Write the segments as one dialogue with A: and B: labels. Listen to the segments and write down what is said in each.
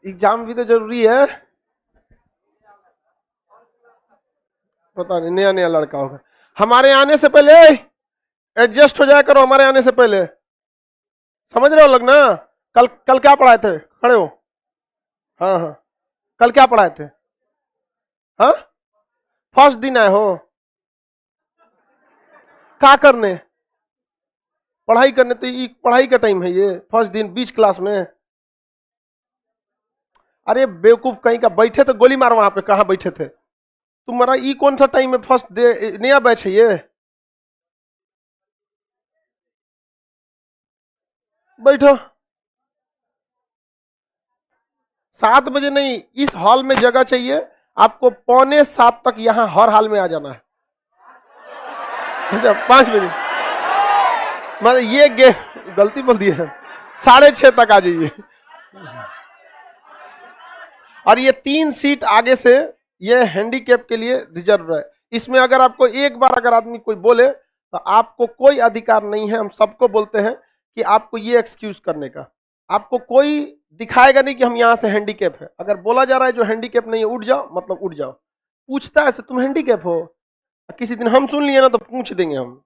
A: Exam भी तो जरूरी है। पता नहीं, नया नया लड़का होगा। हमारे आने से पहले एडजस्ट हो जाया करो, हमारे आने से पहले। समझ रहे हो लोग ना? कल कल क्या पढ़ाए थे? खड़े हो। हाँ हाँ, कल क्या पढ़ाए थे? हाँ, फर्स्ट दिन आए हो क्या करने? पढ़ाई करने? तो ये पढ़ाई का टाइम है ये? फर्स्ट दिन बीच क्लास में? अरे बेवकूफ कहीं का, बैठे तो गोली मार वहां पे, कहाँ बैठे थे तुम्हारा? ई कौन सा टाइम है? फर्स्ट डे, नया बैच है ये। बैठो। 7 बजे नहीं, इस हॉल में जगह चाहिए आपको। 6:45 तक यहाँ हर हाल में आ जाना है। अच्छा 5 बजे, मतलब ये गलती बोल दी है। 6:30 तक आ जाइए। और ये 3 सीट आगे से ये हैंडीकैप के लिए रिजर्व है। इसमें अगर आपको एक बार अगर आदमी कोई बोले तो आपको कोई अधिकार नहीं है। हम सबको बोलते हैं कि आपको ये एक्सक्यूज करने का। आपको कोई दिखाएगा नहीं कि हम यहां से हैंडीकैप है। अगर बोला जा रहा है जो हैंडीकैप नहीं है उठ जाओ, मतलब उठ जाओ। पूछता है तुम हैंडीकैप हो? किसी दिन हम सुन लिए ना तो पूछ देंगे हम।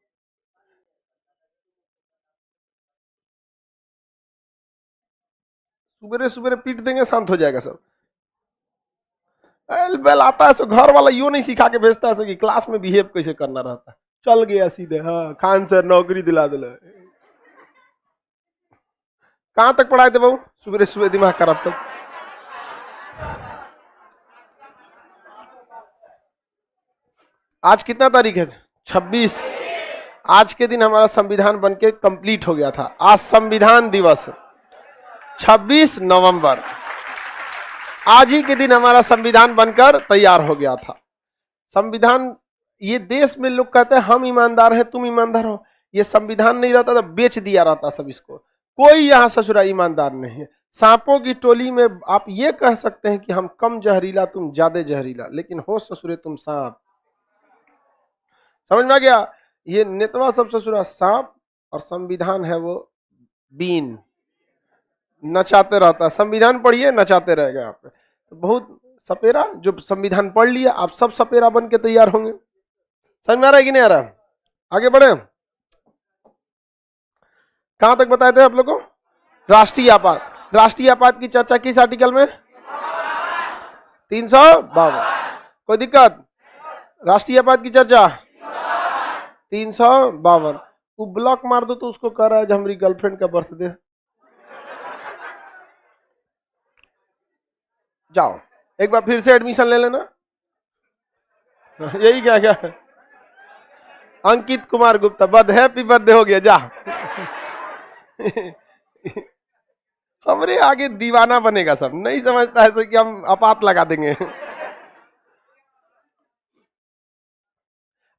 A: सुबेरे सुबेरे पीट देंगे, शांत हो जाएगा सब। बेल आता है सो घर वाला यूं नहीं सिखा के भेजता है सो कि क्लास में बिहेव कैसे करना रहता है। चल गया सीधे, हाँ खान सर नौकरी दिला दिला। कहां तक पढ़ाए थे बाबू? सुबह सुबह दिमाग खराब कर। आज कितना तारीख है? 26। आज के दिन हमारा संविधान बनके कंप्लीट हो गया था। आज संविधान दिवस 26 नवंबर। आज ही के दिन हमारा संविधान बनकर तैयार हो गया था। संविधान, ये देश में लोग कहते हैं हम ईमानदार हैं तुम ईमानदार हो। ये संविधान नहीं रहता तो बेच दिया रहता सब इसको। कोई यहाँ ससुरा ईमानदार नहीं है। सांपों की टोली में आप ये कह सकते हैं कि हम कम जहरीला तुम ज्यादा जहरीला, लेकिन हो ससुरे तुम सांप। समझ में आ गया? ये नेतवा सब ससुरा सांप और संविधान है वो बीन, नचाते रहता है। संविधान पढ़िए नचाते रहेगा यहाँ पे। तो बहुत सपेरा जो संविधान पढ़ लिया, आप सब सपेरा बन के तैयार होंगे। समझ में आ रहा है कि नहीं आ रहा? आगे बढ़े। कहां तक बताए थे आप लोग को? राष्ट्रीय आपात। राष्ट्रीय आपात की चर्चा किस आर्टिकल में? 352। कोई दिक्कत? राष्ट्रीय आपात की चर्चा 352। वो ब्लॉक मार दो तो उसको कह रहा है जो हमारी गर्लफ्रेंड का बर्थडे। जाओ एक बार फिर से एडमिशन ले लेना। यही क्या क्या? अंकित कुमार गुप्ता बद हैप्पी बर्थडे हो गया, जा। हमरे आगे दीवाना बनेगा सब, नहीं समझता है तो कि हम आपात लगा देंगे।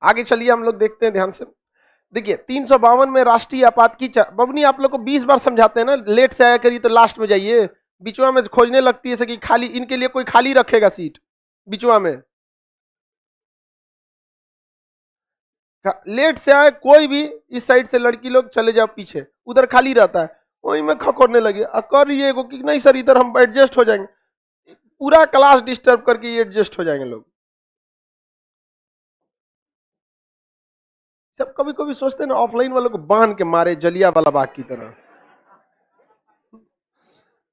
A: आगे चलिए हम लोग देखते हैं ध्यान से। देखिए 352 में राष्ट्रीय आपात की बबनी आप लोग को 20 बार समझाते हैं ना, लेट से आया करिए तो लास्ट में जाइए। बिचवा में खोजने लगती है कि खाली, इनके लिए कोई खाली रखेगा सीट बिचवा में। लेट से आए कोई भी, इस साइड से लड़की लोग चले जाओ पीछे, उधर खाली रहता है, वही में खकोरने लगे। करिए कि नहीं सर इधर हम एडजस्ट हो जाएंगे। पूरा क्लास डिस्टर्ब करके ये एडजस्ट हो जाएंगे लोग। जब कभी कभी सोचते हैं ना ऑफलाइन वालों को बांध के मारे जलिया वाला बाग की तरह।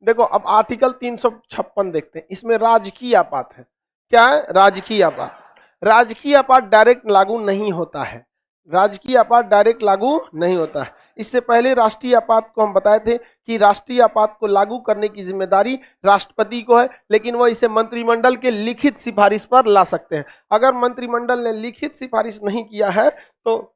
A: देखो अब आर्टिकल 356 देखते हैं। इसमें राजकीय आपात है। क्या है? राजकीय आपात। राजकीय आपात डायरेक्ट लागू नहीं होता है। राजकीय आपात डायरेक्ट लागू नहीं होता है। इससे पहले राष्ट्रीय आपात को हम बताए थे कि राष्ट्रीय आपात को लागू करने की जिम्मेदारी राष्ट्रपति को है, लेकिन वह इसे मंत्रिमंडल के लिखित सिफारिश पर ला सकते हैं। अगर मंत्रिमंडल ने लिखित सिफारिश नहीं किया है तो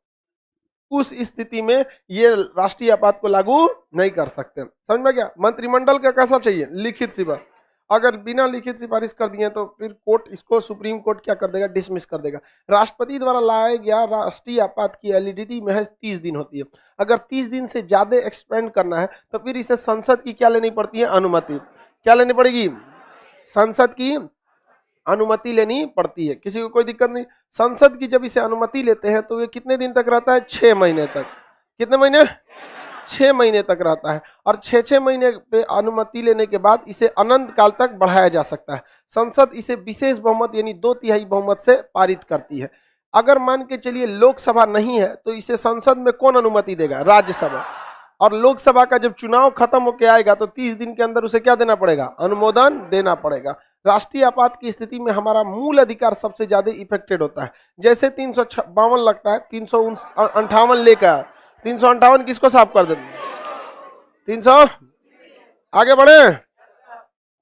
A: उस स्थिति में ये राष्ट्रीय आपात को लागू नहीं कर सकते। समझ में गया? मंत्रिमंडल का कैसा चाहिए? लिखित सिफारिश। अगर बिना लिखित सिफारिश कर दिए तो फिर कोर्ट इसको, सुप्रीम कोर्ट क्या कर देगा? डिसमिस कर देगा। राष्ट्रपति द्वारा लाया गया राष्ट्रीय आपात की वैलिडिटी महज 30 दिन होती है। अगर 30 दिन से ज्यादा एक्सपेंड करना है तो फिर इसे संसद की क्या लेनी पड़ती है? अनुमति। क्या लेनी पड़ेगी? संसद की अनुमति लेनी पड़ती है। किसी को कोई दिक्कत नहीं। संसद की जब इसे अनुमति लेते हैं तो ये कितने दिन तक रहता है? 6 महीने तक। कितने महीने? 6 महीने तक रहता है और 6-6 महीने पे अनुमति लेने के बाद इसे अनंत काल तक बढ़ाया जा सकता है। संसद इसे विशेष बहुमत यानी 2/3 बहुमत से पारित करती है। अगर मान के चलिए लोकसभा नहीं है तो इसे संसद में कौन अनुमति देगा? राज्यसभा। और लोकसभा का जब चुनाव खत्म होकर आएगा तो 30 दिन के अंदर उसे क्या देना पड़ेगा? अनुमोदन देना पड़ेगा। राष्ट्रीय आपात की स्थिति में हमारा मूल अधिकार सबसे ज्यादा इफेक्टेड होता है। जैसे 352 लगता है, 358 लेकर 358 किसको साफ कर देते? 300 आगे बढ़े।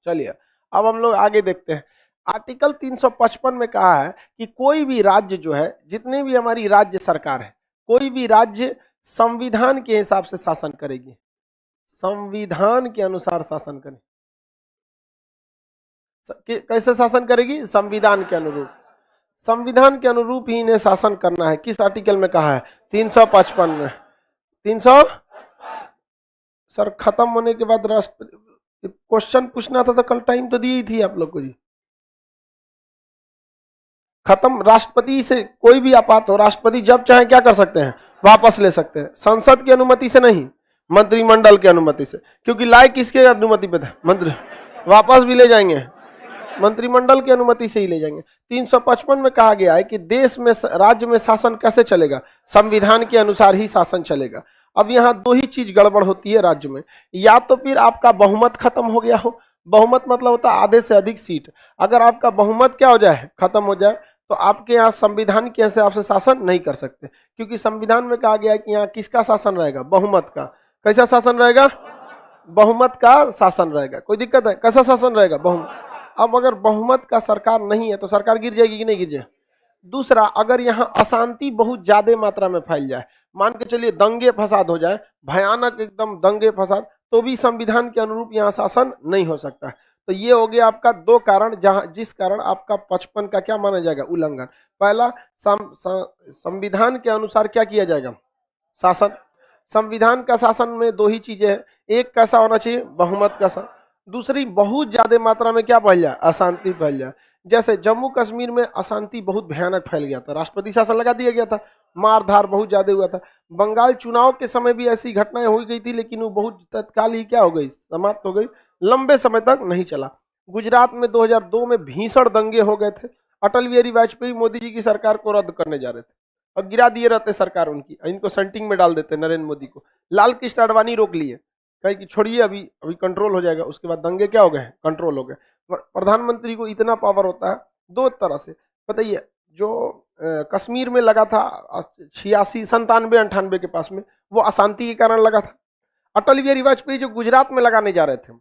A: चलिए अब हम लोग आगे देखते हैं। आर्टिकल 355 में कहा है कि कोई भी राज्य जो है, जितने भी हमारी राज्य सरकार है, कोई भी राज्य संविधान के हिसाब से शासन करेगी, संविधान के अनुसार शासन करेगी। कैसे शासन करेगी? संविधान के अनुरूप। संविधान के अनुरूप ही इन्हें शासन करना है। किस आर्टिकल में कहा है? 355 में। 300 सर खत्म होने के बाद राष्ट्रपति क्वेश्चन पूछना था तो कल टाइम तो दी ही थी आप लोग को जी। खत्म, राष्ट्रपति से कोई भी आपात हो, राष्ट्रपति जब चाहे क्या कर सकते हैं? वापस ले सकते हैं। संसद की अनुमति से नहीं, मंत्रिमंडल की अनुमति से। क्योंकि लायक किसके अनुमति पे था? मंत्री। वापस भी ले जाएंगे, मंत्रिमंडल की अनुमति से ही ले जाएंगे। 355 में कहा गया है कि देश में, राज्य में शासन कैसे चलेगा? संविधान के अनुसार ही शासन चलेगा। अब यहाँ दो ही चीज गड़बड़ होती है राज्य में, या तो फिर आपका बहुमत खत्म हो गया हो। बहुमत मतलब होता है आधे से अधिक सीट। अगर आपका बहुमत क्या हो जाए? खत्म हो जाए, तो आपके यहाँ संविधान के हिसाब से शासन नहीं कर सकते। क्योंकि संविधान में कहा गया है कि यहाँ किसका शासन रहेगा? बहुमत का। कैसा शासन रहेगा? बहुमत का शासन रहेगा। कोई दिक्कत है? कैसा शासन रहेगा? बहुमत। अब अगर बहुमत का सरकार नहीं है तो सरकार गिर जाएगी कि नहीं गिर जाए? दूसरा, अगर यहाँ अशांति बहुत ज्यादा मात्रा में फैल जाए, मान के चलिए दंगे फसाद हो जाए, भयानक एकदम दंगे फसाद, तो भी संविधान के अनुरूप यहाँ शासन नहीं हो सकता है। तो ये हो गया आपका दो कारण, जहां जिस कारण आपका 55 का क्या माना जाएगा? उल्लंघन। पहला, संविधान के अनुसार क्या किया जाएगा? शासन। संविधान का शासन में दो ही चीजें हैं, एक कैसा होना चाहिए? बहुमत का शासन। दूसरी, बहुत ज्यादा मात्रा में क्या फैल जाए? अशांति फैल जाए। जैसे जम्मू कश्मीर में अशांति बहुत भयानक फैल गया था, राष्ट्रपति शासन लगा दिया गया था, मारधार बहुत ज्यादा हुआ था। बंगाल चुनाव के समय भी ऐसी घटनाएं हो गई थी, लेकिन वो बहुत तत्काल ही क्या हो गई? समाप्त हो गई, लंबे समय तक नहीं चला। गुजरात में 2002 में भीषण दंगे हो गए थे। अटल बिहारी वाजपेयी मोदी जी की सरकार को रद्द करने जा रहे थे और गिरा दिए रहते सरकार उनकी, इनको सेंटिंग में डाल देते नरेंद्र मोदी को। लाल कृष्ण आडवाणी रोक लिए, कहे कि छोड़िए, अभी कंट्रोल हो जाएगा। उसके बाद दंगे क्या हो गए? कंट्रोल हो गए। प्रधानमंत्री को इतना पावर होता है दो तरह से, बताइए। जो कश्मीर में लगा था 86, 97, 98 के पास में, वो अशांति के कारण लगा था। अटल बिहारी वाजपेयी जो गुजरात में लगाने जा रहे थे,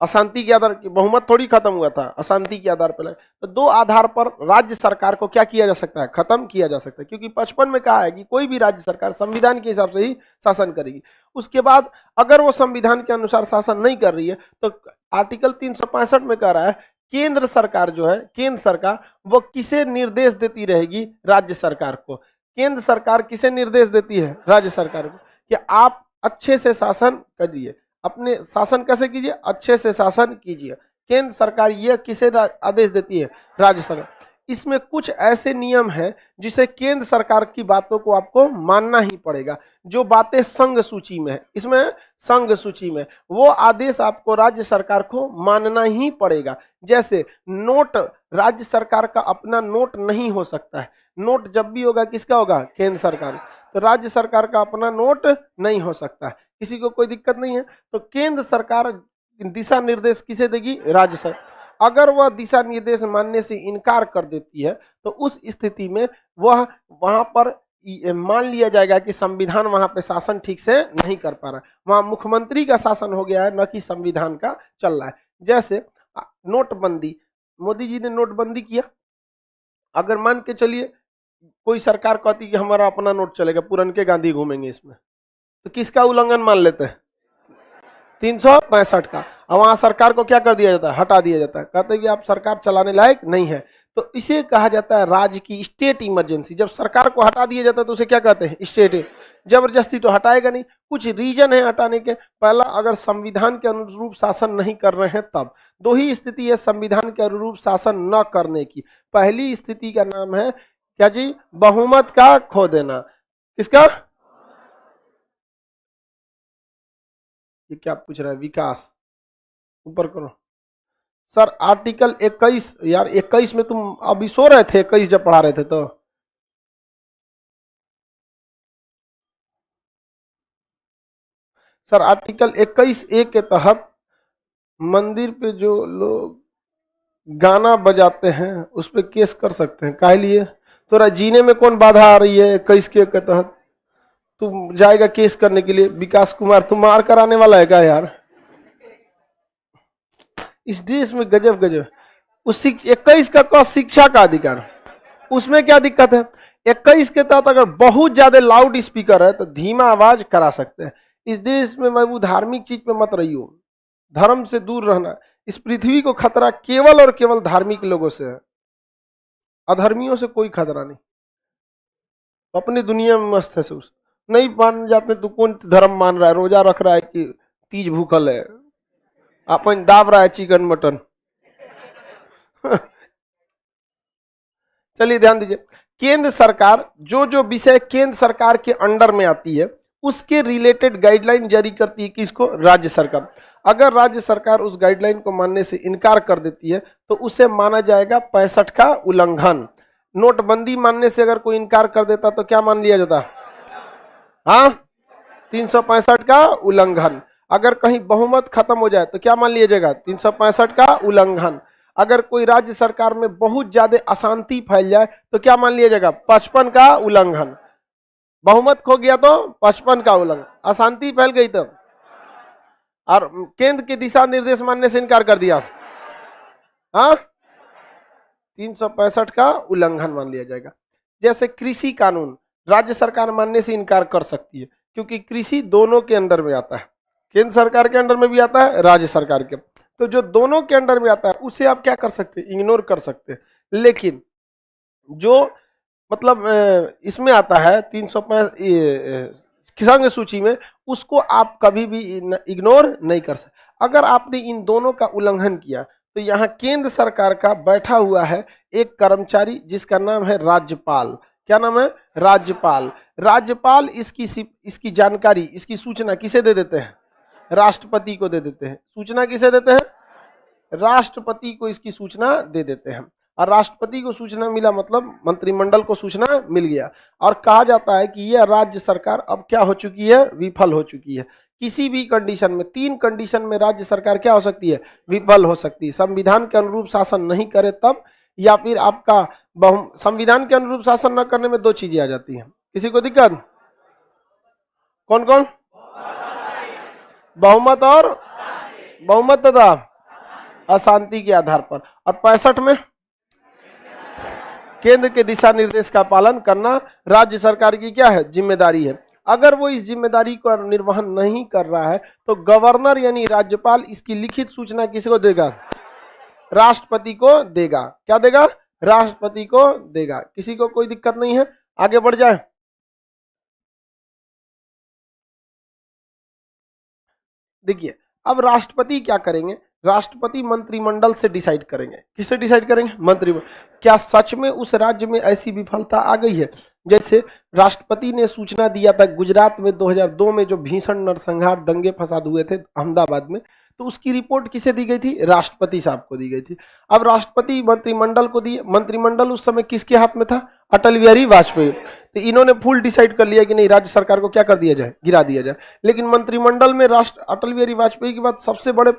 A: अशांति के आधार, बहुमत थोड़ी खत्म हुआ था, अशांति के आधार पर लगा। तो दो आधार पर राज्य सरकार को क्या किया जा सकता है? खत्म किया जा सकता है। क्योंकि 55 में कहा है कि कोई भी राज्य सरकार संविधान के हिसाब से ही शासन करेगी। उसके बाद अगर वो संविधान के अनुसार शासन नहीं कर रही है तो आर्टिकल 365 में कह रहा है केंद्र सरकार जो है, केंद्र सरकार वो किसे निर्देश देती रहेगी? राज्य सरकार को। केंद्र सरकार किसे निर्देश देती है? राज्य सरकार को, कि आप अच्छे से शासन करिए, अपने शासन कैसे कीजिए? अच्छे से शासन कीजिए। केंद्र सरकार ये किसे आदेश देती है? राज्य सरकार। इसमें कुछ ऐसे नियम हैं जिसे केंद्र सरकार की बातों को आपको मानना ही पड़ेगा। जो बातें संघ सूची में है, इसमें संघ सूची में, वो आदेश आपको राज्य सरकार को मानना ही पड़ेगा। जैसे नोट, राज्य सरकार का अपना नोट नहीं हो सकता है। नोट जब भी होगा किसका होगा? केंद्र सरकार। तो राज्य सरकार का अपना नोट नहीं हो सकता है। किसी को कोई दिक्कत नहीं है। तो केंद्र सरकार दिशा निर्देश किसे देगी? राज्य सरकार। अगर वह दिशा निर्देश मानने से इनकार कर देती है तो उस स्थिति में वह वहां पर मान लिया जाएगा कि संविधान वहां पे शासन ठीक से नहीं कर पा रहा है, वहां मुख्यमंत्री का शासन हो गया है, न कि संविधान का चल रहा है। जैसे नोटबंदी, मोदी जी ने नोटबंदी किया। अगर मान के चलिए कोई सरकार कहती कि हमारा अपना नोट चलेगा, पुरन के गांधी घूमेंगे इसमें, तो किसका उल्लंघन मान लेते हैं? 365 का। और वहां सरकार को क्या कर दिया जाता है? हटा दिया जाता है। कहते हैं कि आप सरकार चलाने लायक नहीं है। तो इसे कहा जाता है राज्य की स्टेट इमरजेंसी। जब सरकार को हटा दिया जाता है तो उसे क्या कहते हैं? स्टेट। जबरदस्ती तो हटाएगा नहीं, कुछ रीजन है हटाने के। पहला, अगर संविधान के अनुरूप शासन नहीं कर रहे हैं तब। दो ही स्थिति है संविधान के अनुरूप शासन न करने की। पहली स्थिति का नाम है क्या जी? बहुमत का खो देना। किसका? ये क्या पूछ रहा है? विकास, ऊपर करो सर। आर्टिकल 21, यार 21 में तुम अभी सो रहे थे, 21 जब पढ़ा रहे थे तो। सर आर्टिकल 21A के तहत मंदिर पे जो लोग गाना बजाते हैं उस पे केस कर सकते हैं। काहे लिए? तोरा जीने में कौन बाधा आ रही है? 21 के तहत तू जाएगा केस करने के लिए? विकास कुमार, तू मार कराने वाला है क्या यार? इस देश में गजब गजब। उस 21 का शिक्षा का अधिकार, उसमें क्या दिक्कत है? 21 के तहत अगर बहुत ज्यादा लाउड स्पीकर है तो धीमा आवाज करा सकते हैं। इस देश में मैं वो धार्मिक चीज पे मत रही हूं, धर्म से दूर रहना। इस पृथ्वी को खतरा केवल और केवल धार्मिक लोगों से है, अधर्मियों से कोई खतरा नहीं। अपनी दुनिया में मस्त है। उस नहीं मान जाते तो कौन धर्म मान रहा है? रोजा रख रहा है कि तीज भूखल है, अपन दाब रहा है चिकन मटन। चलिए ध्यान दीजिए, केंद्र सरकार जो जो विषय केंद्र सरकार के अंडर में आती है उसके रिलेटेड गाइडलाइन जारी करती है। किसको? राज्य सरकार। अगर राज्य सरकार उस गाइडलाइन को मानने से इनकार कर देती है तो उसे माना जाएगा 65 का उल्लंघन। नोटबंदी मानने से अगर कोई इनकार कर देता तो क्या मान लिया जाता? हाँ, 365 का उल्लंघन। अगर कहीं बहुमत खत्म हो जाए तो क्या मान लिया जाएगा? 365 का उल्लंघन। अगर कोई राज्य सरकार में बहुत ज्यादा अशांति फैल जाए तो क्या मान लिया जाएगा? 55 का उल्लंघन। बहुमत खो गया तो 55 का उल्लंघन। अशांति फैल गई तो, और केंद्र के दिशा निर्देश मानने से इनकार कर दिया, हाँ, 365 का उल्लंघन मान लिया जाएगा। जैसे कृषि कानून राज्य सरकार मानने से इनकार कर सकती है, क्योंकि कृषि दोनों के अंडर में आता है, केंद्र सरकार के अंडर में भी आता है, राज्य सरकार के। तो जो दोनों के अंडर में आता है उसे आप क्या कर सकते हैं? इग्नोर कर सकते हैं। लेकिन जो मतलब इसमें आता है 305 किसान सूची में, उसको आप कभी भी इग्नोर नहीं कर सकते। अगर आपने इन दोनों का उल्लंघन किया तो यहाँ केंद्र सरकार का बैठा हुआ है एक कर्मचारी जिसका नाम है राज्यपाल। क्या नाम है? राज्यपाल। राज्यपाल इसकी जानकारी, इसकी सूचना किसे दे देते हैं? राष्ट्रपति को दे देते हैं। सूचना किसे देते हैं? राष्ट्रपति को इसकी सूचना दे देते हैं। और राष्ट्रपति को सूचना मिला मतलब मंत्रिमंडल को सूचना मिल गया। और कहा जाता है कि यह राज्य सरकार अब क्या हो चुकी है? विफल हो चुकी है। किसी भी कंडीशन में, 3 कंडीशन में राज्य सरकार क्या हो सकती है? विफल हो सकती है। संविधान के अनुरूप शासन नहीं करे तब, या फिर आपका संविधान के अनुरूप शासन न करने में 2 चीजें आ जाती हैं। किसी को दिक्कत? कौन कौन? बहुमत और बहुमत तथा अशांति के आधार पर। और 65 में केंद्र के दिशा निर्देश का पालन करना राज्य सरकार की क्या है? जिम्मेदारी है। अगर वो इस जिम्मेदारी का निर्वहन नहीं कर रहा है तो गवर्नर यानी राज्यपाल इसकी लिखित सूचना किसको देगा? राष्ट्रपति को देगा। क्या देगा? राष्ट्रपति को देगा। किसी को कोई दिक्कत नहीं है? आगे बढ़ जाए। देखिए अब राष्ट्रपति क्या करेंगे? राष्ट्रपति मंत्रिमंडल से डिसाइड करेंगे। किससे डिसाइड करेंगे? मंत्रिमंडल। क्या सच में उस राज्य में ऐसी विफलता आ गई है? जैसे राष्ट्रपति ने सूचना दिया था गुजरात में 2002 में जो भीषण नरसंहार दंगे फसाद हुए थे अहमदाबाद में, तो उसकी रिपोर्ट किसे दी गई थी? राष्ट्रपति साहब को दी गई थी। अब राष्ट्रपति मंत्रिमंडल को दिए। मंत्रिमंडल उस समय किसके हाथ में था? अटल बिहारी वाजपेयी। तो इन्होंने फुल डिसाइड कर लिया कि नहीं, राज्य सरकार को क्या कर दिया जाए? गिरा दिया जाए। लेकिन मंत्रिमंडल में अटल बिहारी वाजपेयी के बाद सबसे बड़े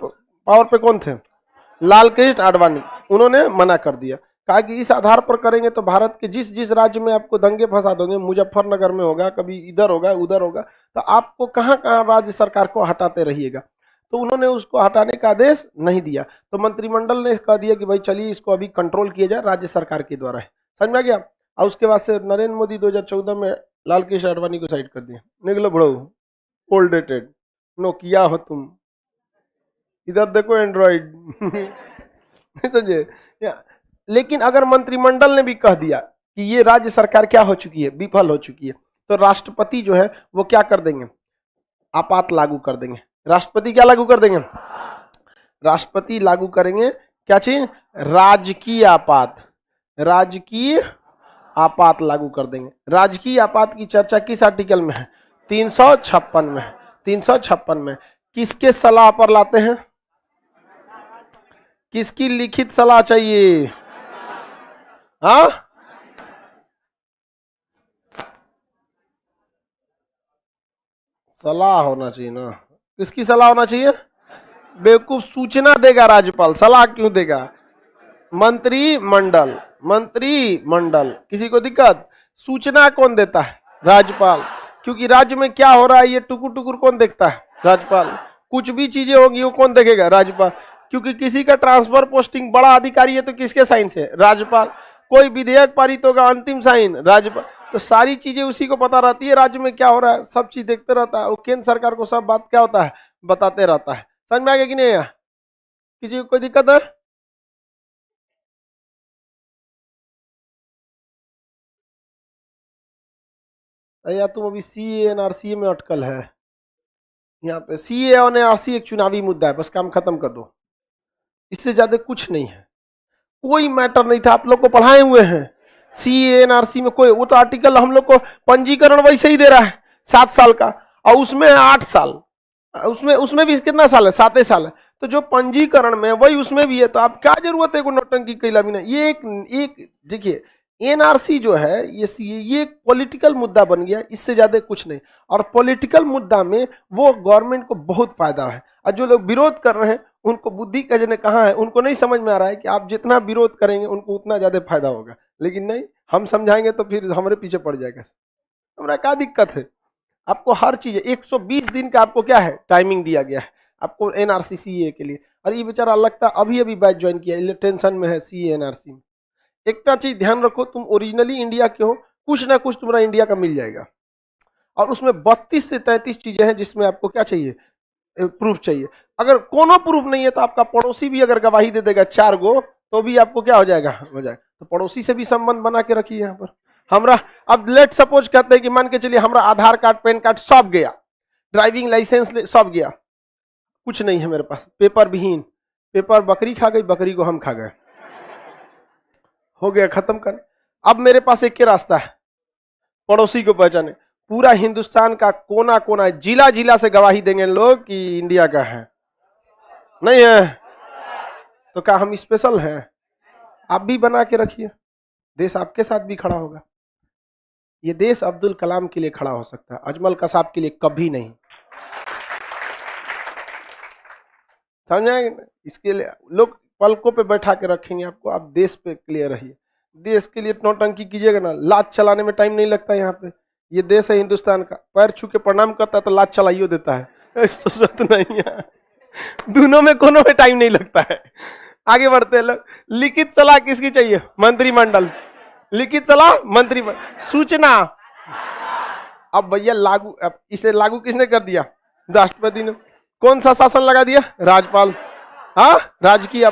A: पावर पे कौन थे? लाल कृष्ण आडवाणी। उन्होंने मना कर दिया, कहा कि इस आधार पर करेंगे तो भारत के जिस जिस राज्य में आपको दंगे फसाद होंगे, मुजफ्फरनगर में होगा, कभी इधर होगा उधर होगा, तो आपको कहाँ कहाँ राज्य सरकार को हटाते रहिएगा। तो उन्होंने उसको हटाने का आदेश नहीं दिया। तो मंत्रिमंडल ने कह दिया कि भाई चलिए इसको अभी कंट्रोल किया जाए राज्य सरकार के द्वारा। समझ में आ गया? और उसके बाद से नरेंद्र मोदी 2014 में लाल कृष्ण आडवाणी को साइड कर दिया। निकलो बड़ो ओल्ड डेटेड, नोकिया हो तुम, इधर देखो एंड्रॉइड। नहीं समझे? लेकिन अगर मंत्रिमंडल ने भी कह दिया कि ये राज्य सरकार क्या हो चुकी है? विफल हो चुकी है, तो राष्ट्रपति जो है वो क्या कर देंगे? आपात लागू कर देंगे। राष्ट्रपति क्या लागू कर देंगे? राष्ट्रपति लागू करेंगे क्या चीज? राजकीय आपात। राजकीय आपात लागू कर देंगे। राजकीय आपात की चर्चा किस आर्टिकल में है? 356 में है। 356 में किसके सलाह पर लाते हैं? किसकी लिखित सलाह चाहिए? हाँ, सलाह होना चाहिए ना। किसकी सलाह होना चाहिए? बेवकूफ, सूचना देगा राज्यपाल, सलाह क्यों देगा? मंत्रिमंडल, मंत्रिमंडल। किसी को दिक्कत? सूचना कौन देता है? राज्यपाल। क्योंकि राज्य में क्या हो रहा है ये टुकुर टुकुर कौन देखता है? राज्यपाल। कुछ भी चीजें होंगी वो कौन देखेगा? राज्यपाल। क्योंकि किसी का ट्रांसफर पोस्टिंग बड़ा अधिकारी है तो किसके साइन से? राज्यपाल। कोई विधेयक पारित होगा, अंतिम साइन राज्यपाल। तो सारी चीजें उसी को पता रहती है, राज्य में क्या हो रहा है सब चीज देखते रहता है, वो केंद्र सरकार को सब बात क्या होता है बताते रहता है। समझ में आ गया कि नहीं? किसी को कोई दिक्कत है? या तुम अभी सीए एनआरसी में अटकल है? यहाँ पे सीए और एनआरसी एक चुनावी मुद्दा है, बस काम खत्म कर दो, इससे ज्यादा कुछ नहीं है। कोई मैटर नहीं था, आप लोग को पढ़ाए हुए हैं। सीए एनआरसी में कोई, वो तो आर्टिकल हम लोग को पंजीकरण वैसे ही दे रहा है 7 साल का, और उसमें है 8 साल। उसमें उसमें भी कितना साल है? 7 साल है। तो जो पंजीकरण में वही उसमें भी है, तो आप क्या जरूरत है को नौटंकी कैला भी नहीं। ये एक देखिए, एनआरसी जो है ये सीए, ये एक पॉलिटिकल मुद्दा बन गया, इससे ज्यादा कुछ नहीं। और पॉलिटिकल मुद्दा में वो गवर्नमेंट को बहुत फायदा है, और जो लोग विरोध कर रहे हैं उनको बुद्धि का जने कहाँ है, उनको नहीं समझ में आ रहा है कि आप जितना विरोध करेंगे उनको उतना ज्यादा फायदा होगा। लेकिन नहीं, हम समझाएंगे तो फिर हमारे पीछे पड़ जाएगा। हमारा क्या दिक्कत है? आपको हर चीज 120 दिन का आपको क्या है टाइमिंग दिया गया है आपको एनआरसी सीए के लिए। और ये बेचारा लगता अभी अभी बैच ज्वाइन किया, टेंशन में है सीए एनआरसी में। एक चीज ध्यान रखो, तुम ओरिजिनली इंडिया के हो, कुछ ना कुछ तुम्हारा इंडिया का मिल जाएगा। और उसमें 32 से 33 चीजें हैं जिसमें आपको क्या चाहिए? प्रूफ चाहिए। अगर कोनो प्रूफ नहीं है तो आपका पड़ोसी भी अगर गवाही दे देगा 4 गो, तो भी आपको क्या हो जाएगा? हो जाएगा। तो पड़ोसी से भी संबंध बना के रखिए यहाँ पर। हमरा अब लेट सपोज कहते हैं कि मान के चलिए हमरा आधार कार्ड, पैन कार्ड सब गया, ड्राइविंग लाइसेंस सब गया, कुछ नहीं है मेरे पास, पेपर विहीन। पेपर बकरी खा गई, बकरी को हम खा गए, हो गया, खत्म कर। अब मेरे पास एक ही रास्ता है पड़ोसी को पहचाने। पूरा हिंदुस्तान का कोना कोना, जिला जिला से गवाही देंगे लोग कि इंडिया का है, नहीं है तो क्या हम स्पेशल हैं? आप भी बना के रखिए, देश आपके साथ भी खड़ा होगा। ये देश अब्दुल कलाम के लिए खड़ा हो सकता है, अजमल कसाब के लिए कभी नहीं। समझाएंगे? इसके लिए लोग पलकों पे बैठा के रखेंगे आपको, आप देश पे क्लियर रहिए। देश के लिए नौटंकी कीजिएगा ना, लात चलाने में टाइम नहीं लगता यहाँ पे। ये देश है हिंदुस्तान का, पैर छू के प्रणाम करता है तो लात चलाइयो देता है, ऐसा जरूरत नहीं है। दोनों में कोनो में टाइम नहीं लगता है। आगे बढ़ते हैं लोग। लिखित सलाह किसकी चाहिए? मंत्रिमंडल। लिखित सलाह मंत्रिमंडल। सूचना अब भैया लागू, अब इसे लागू किसने कर दिया? राष्ट्रपति ने। कौन सा शासन लगा दिया? राज्यपाल। हाँ, राजकीय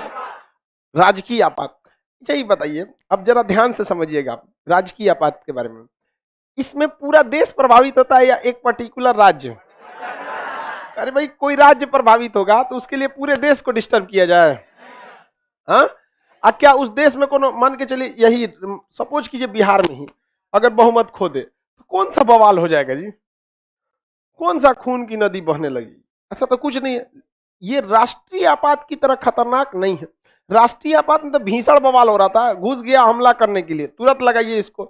A: राजकीय आपात। अच्छा ये बताइए, अब जरा ध्यान से समझिएगा आप राजकीय आपात के बारे में। इसमें पूरा देश प्रभावित होता है या एक पर्टिकुलर राज्य? अरे भाई, कोई राज्य प्रभावित होगा तो उसके लिए पूरे देश को डिस्टर्ब किया जाए? हाँ, क्या उस देश में कोनो, मान के चलिए यही सपोज कीजिए बिहार में ही अगर बहुमत खो दे तो कौन सा बवाल हो जाएगा जी? कौन सा खून की नदी बहने लगी? ऐसा तो कुछ नहीं है। ये राष्ट्रीय आपात की तरह खतरनाक नहीं है। राष्ट्रीय आपात में तो भीषण बवाल हो रहा था, घुस गया हमला करने के लिए, तुरंत लगाइए इसको।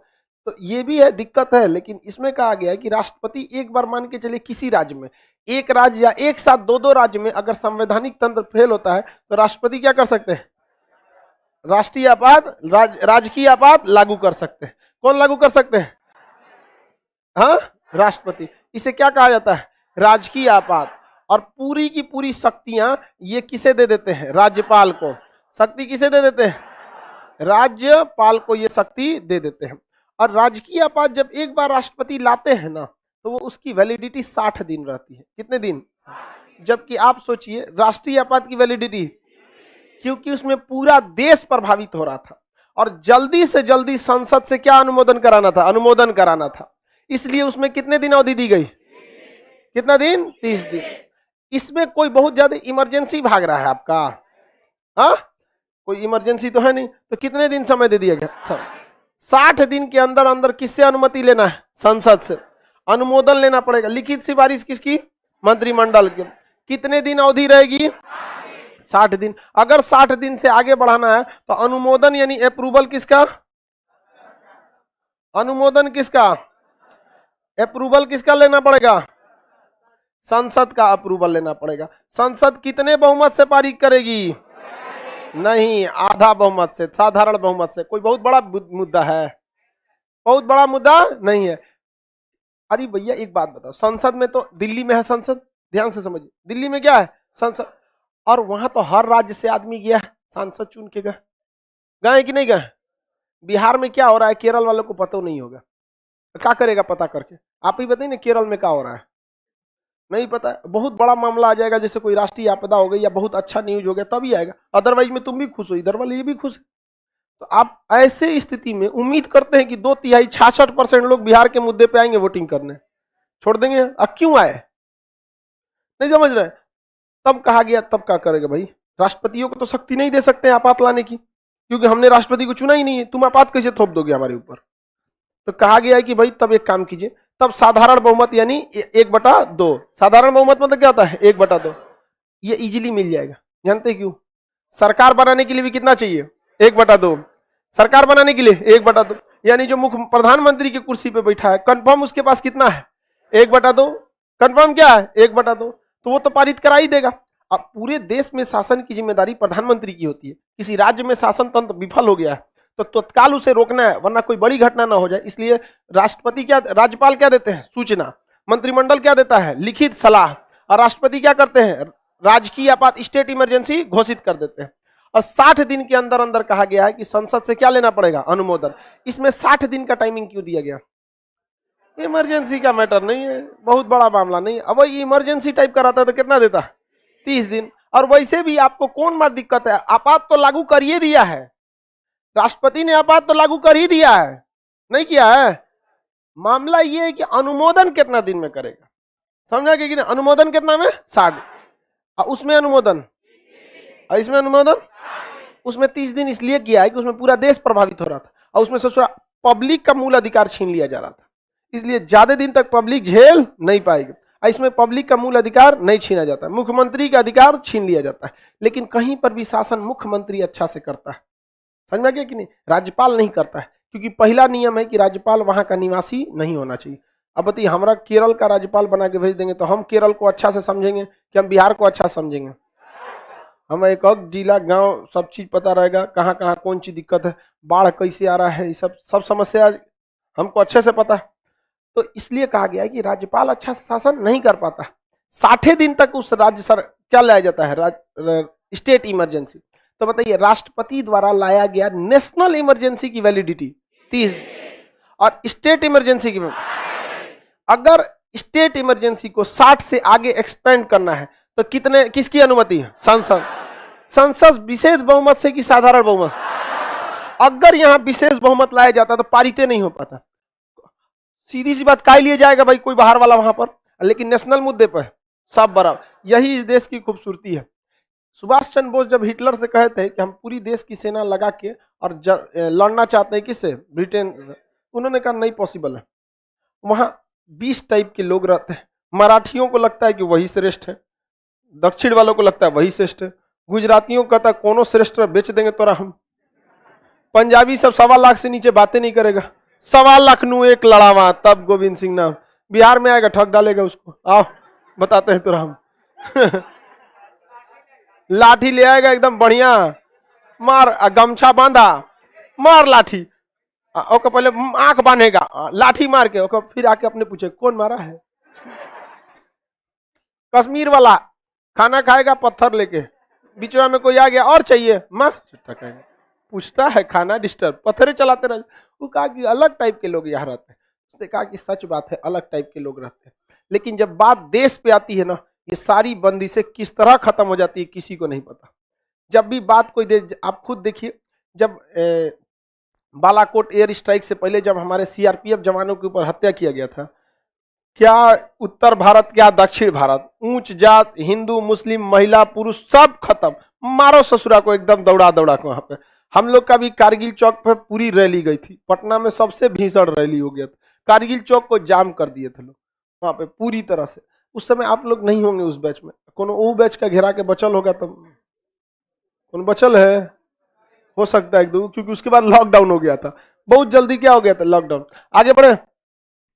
A: तो ये भी है, दिक्कत है। लेकिन इसमें कहा गया है कि राष्ट्रपति एक बार मान के चलिए किसी राज्य में, एक राज्य या एक साथ दो राज्य में अगर संवैधानिक तंत्र फेल होता है तो राष्ट्रपति क्या कर सकते हैं? राष्ट्रीय आपात, राजकीय आपात लागू कर सकते हैं। कौन लागू कर सकते हैं? हाँ, राष्ट्रपति। इसे क्या कहा जाता है? राजकीय आपात। और पूरी की पूरी शक्तियां ये किसे दे देते हैं? राज्यपाल को। शक्ति किसे दे देते हैं? राज्यपाल को ये शक्ति दे देते हैं। और राजकीय आपात जब एक बार राष्ट्रपति लाते हैं ना, तो वो उसकी वैलिडिटी 60 दिन रहती है। कितने दिन? जबकि आप सोचिए राष्ट्रीय आपात की वैलिडिटी, क्योंकि उसमें पूरा देश प्रभावित हो रहा था और जल्दी से जल्दी संसद से क्या अनुमोदन कराना था? अनुमोदन कराना था। इसलिए उसमें कितने दिन अवधि दी गई? कितना दिन? 30 दिन। इसमें कोई बहुत ज्यादा इमरजेंसी भाग रहा है आपका? हाँ, कोई इमरजेंसी तो है नहीं, तो कितने दिन समय दे दिया गया? 60 दिन के अंदर अंदर किससे अनुमति लेना है? संसद से अनुमोदन लेना पड़ेगा। लिखित सिफारिश किसकी? मंत्रिमंडल के। कितने दिन अवधि रहेगी? 60 दिन। अगर 60 दिन से आगे बढ़ाना है तो अनुमोदन यानी अप्रूवल किसका? अनुमोदन किसका? अप्रूवल किसका लेना पड़ेगा? संसद का अप्रूवल लेना पड़ेगा। संसद कितने बहुमत से पारित करेगी? नहीं, आधा बहुमत से, साधारण बहुमत से। कोई बहुत बड़ा मुद्दा है? बहुत बड़ा मुद्दा नहीं है। अरे भैया एक बात बताओ, संसद में तो दिल्ली में है संसद, ध्यान से समझिए, दिल्ली में क्या है? संसद। और वहां तो हर राज्य से आदमी गया, सांसद चुन के गए, गए कि नहीं गए? बिहार में क्या हो रहा है केरल वालों को पता नहीं होगा, तो क्या करेगा पता करके? आप ही बताइए ना केरल में क्या हो रहा है, नहीं पता। बहुत बड़ा मामला आ जाएगा, जैसे कोई राष्ट्रीय आपदा हो गई या बहुत अच्छा न्यूज हो गया तभी आएगा, अदरवाइज में तुम भी खुश हो, इधर वाले ये भी खुश है। तो आप ऐसे स्थिति में उम्मीद करते हैं कि 2/3 66% लोग बिहार के मुद्दे पे आएंगे वोटिंग करने, छोड़ देंगे? अब क्यों आए? नहीं समझ रहे? तब कहा गया, तब क्या करेगा भाई? राष्ट्रपतियों को तो शक्ति नहीं दे सकते आपात लाने की, क्योंकि हमने राष्ट्रपति को चुना ही नहीं है, तुम आपात कैसे थोप दोगे हमारे ऊपर? तो कहा गया है कि भाई तब एक काम कीजिए, तब साधारण बहुमत यानी 1/2। साधारण बहुमत मतलब क्या होता है? 1/2। ये इजीली मिल जाएगा, जानते क्यों? सरकार बनाने के लिए भी कितना चाहिए? 1/2। सरकार बनाने के लिए 1/2, यानी जो मुख्य प्रधानमंत्री की कुर्सी पे बैठा है कंफर्म उसके पास कितना है? 1/2। कंफर्म क्या है? 1/2। तो वो तो पारित करा ही देगा। अब पूरे देश में शासन की जिम्मेदारी प्रधानमंत्री की होती है। किसी राज्य में शासन तंत्र विफल हो गया है तो तत्काल उसे रोकना है, वरना कोई बड़ी घटना ना हो जाए। इसलिए राष्ट्रपति क्या, राज्यपाल क्या देते हैं? सूचना। मंत्रिमंडल क्या देता है? लिखित सलाह। और राष्ट्रपति क्या करते हैं? राजकीय आपात, स्टेट इमरजेंसी घोषित कर देते हैं। और 60 दिन के अंदर अंदर कहा गया है कि संसद से क्या लेना पड़ेगा? अनुमोदन। इसमें 60 दिन का टाइमिंग क्यों दिया गया? इमरजेंसी का मैटर नहीं है, बहुत बड़ा मामला नहीं। अब वही इमरजेंसी टाइप का रहता तो कितना देता? 30 दिन। और वैसे भी आपको कौन बात दिक्कत है? आपात तो लागू कर ही दिया है, राष्ट्रपति ने आपात तो लागू कर ही दिया है, नहीं किया है? मामला ये है कि अनुमोदन कितना दिन में करेगा, समझा कि नहीं? अनुमोदन कितना में? 60। उसमें अनुमोदन, इसमें अनुमोदन, उसमें 30 दिन इसलिए किया है कि उसमें पूरा देश प्रभावित हो रहा था और उसमें सबसे पब्लिक का मूल अधिकार छीन लिया जा रहा था, इसलिए ज्यादा दिन तक पब्लिक झेल नहीं पाएगी। इसमें पब्लिक का मूल अधिकार नहीं छीना जाता, मुख्यमंत्री का अधिकार छीन लिया जाता है। लेकिन कहीं पर भी शासन मुख्यमंत्री अच्छा से करता है, समझ में गया कि नहीं? राज्यपाल नहीं करता है, क्योंकि पहला नियम है कि राज्यपाल वहां का निवासी नहीं होना चाहिए। अब बताइए, हमारा केरल का राज्यपाल बना के भेज देंगे तो हम केरल को अच्छा से समझेंगे कि हम बिहार को अच्छा समझेंगे? हमें एक जिला गांव सब चीज पता रहेगा, कहाँ कहाँ कौन सी दिक्कत है, बाढ़ कैसे आ रहा है, ये सब समस्या हमको अच्छे से पता है। तो इसलिए कहा गया है कि राज्यपाल अच्छा से शासन नहीं कर पाता। 60 दिन तक उस राज्य सर क्या लाया जाता है? State emergency. तो बताइए, राष्ट्रपति द्वारा लाया गया नेशनल इमरजेंसी की वैलिडिटी 30 और स्टेट इमरजेंसी की, अगर स्टेट इमरजेंसी को 60 से आगे एक्सपेंड करना है तो कितने, किसकी अनुमति है? संसद। संसद विशेष बहुमत से कि साधारण बहुमत? अगर यहां विशेष बहुमत लाया जाता तो पारित नहीं हो पाता। सीधी सी बात, काय लिए जाएगा भाई कोई बाहर वाला वहां पर? लेकिन नेशनल मुद्दे पर सब बराबर। यही इस देश की खूबसूरती है। सुभाष चंद्र बोस जब हिटलर से कहे थे कि हम पूरी देश की सेना लगा के और लड़ना चाहते हैं, किससे? ब्रिटेन से, उन्होंने कहा नहीं पॉसिबल है। वहां 20 टाइप के लोग रहते हैं। मराठियों को लगता है कि वही श्रेष्ठ है, दक्षिण वालों को लगता है वही श्रेष्ठ है, गुजरातियों को कहता है कोनो श्रेष्ठ है, बेच देंगे तोरा हम। पंजाबी सब 1.25 लाख से नीचे बातें नहीं करेगा, 1.25 लाख नू एक लड़ावा, तब गोविंद सिंह नाम। बिहार में आएगा ठग डालेगा उसको, आओ बताते हैं तोरा हम। लाठी ले आएगा एकदम बढ़िया, मार, गमछा बांधा, मार लाठी, ओके पहले आंख बांधेगा, लाठी मार के ओके फिर आके अपने पूछे कौन मारा है? कश्मीर वाला खाना खाएगा पत्थर लेके, बीचवा में कोई आ गया और चाहिए, मार, पूछता है खाना डिस्टर्ब, पत्थरे चलाते रहे। वो कहा कि अलग टाइप के लोग यहाँ रहते हैं। उसने कहा कि सच बात है, अलग टाइप के लोग रहते हैं, लेकिन जब बात देश पे आती है ना, ये सारी बंदिशें किस तरह खत्म हो जाती है किसी को नहीं पता। जब भी बात कोई दे, आप खुद देखिए, जब बालाकोट एयर स्ट्राइक से पहले जब हमारे सीआरपीएफ जवानों के ऊपर हत्या किया गया था, क्या उत्तर भारत क्या दक्षिण भारत, ऊंच जात, हिंदू मुस्लिम महिला पुरुष सब खत्म, मारो ससुरा को एकदम दौड़ा दौड़ा के। वहां पे हम लोग का भी कारगिल चौक पे पूरी रैली गई थी, पटना में सबसे भीषण रैली हो गया था, कारगिल चौक को जाम कर दिए थे लोग वहां पे पूरी तरह से। उस समय आप लोग नहीं होंगे उस बैच में, कौन वो बैच का घेरा के बचल होगा, तब कौन बचल है, हो सकता है एक दो, क्योंकि उसके बाद लॉकडाउन हो गया था, बहुत जल्दी क्या हो गया था, लॉकडाउन। आगे बढ़े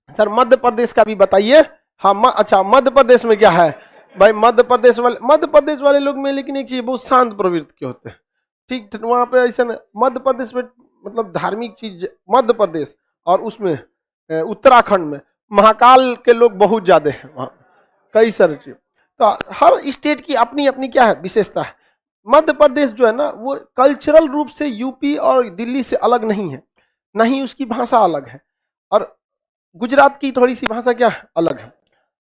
A: सर, मध्य प्रदेश का भी बताइए। हाँ अच्छा, मध्य प्रदेश में क्या है भाई, मध्य प्रदेश वाले लोग में लेकिन एक चीज बहुत शांत प्रवृत्ति के होते हैं, ठीक, वहां पे ऐसा मध्य प्रदेश में मतलब धार्मिक चीज, मध्य प्रदेश और उसमें उत्तराखंड में महाकाल के लोग बहुत ज्यादा हैं वहां, कई सारे चीज। तो हर स्टेट की अपनी अपनी क्या है विशेषता है। मध्य प्रदेश जो है ना वो कल्चरल रूप से यूपी और दिल्ली से अलग नहीं है, नहीं उसकी भाषा अलग है, और गुजरात की थोड़ी सी भाषा क्या है अलग है।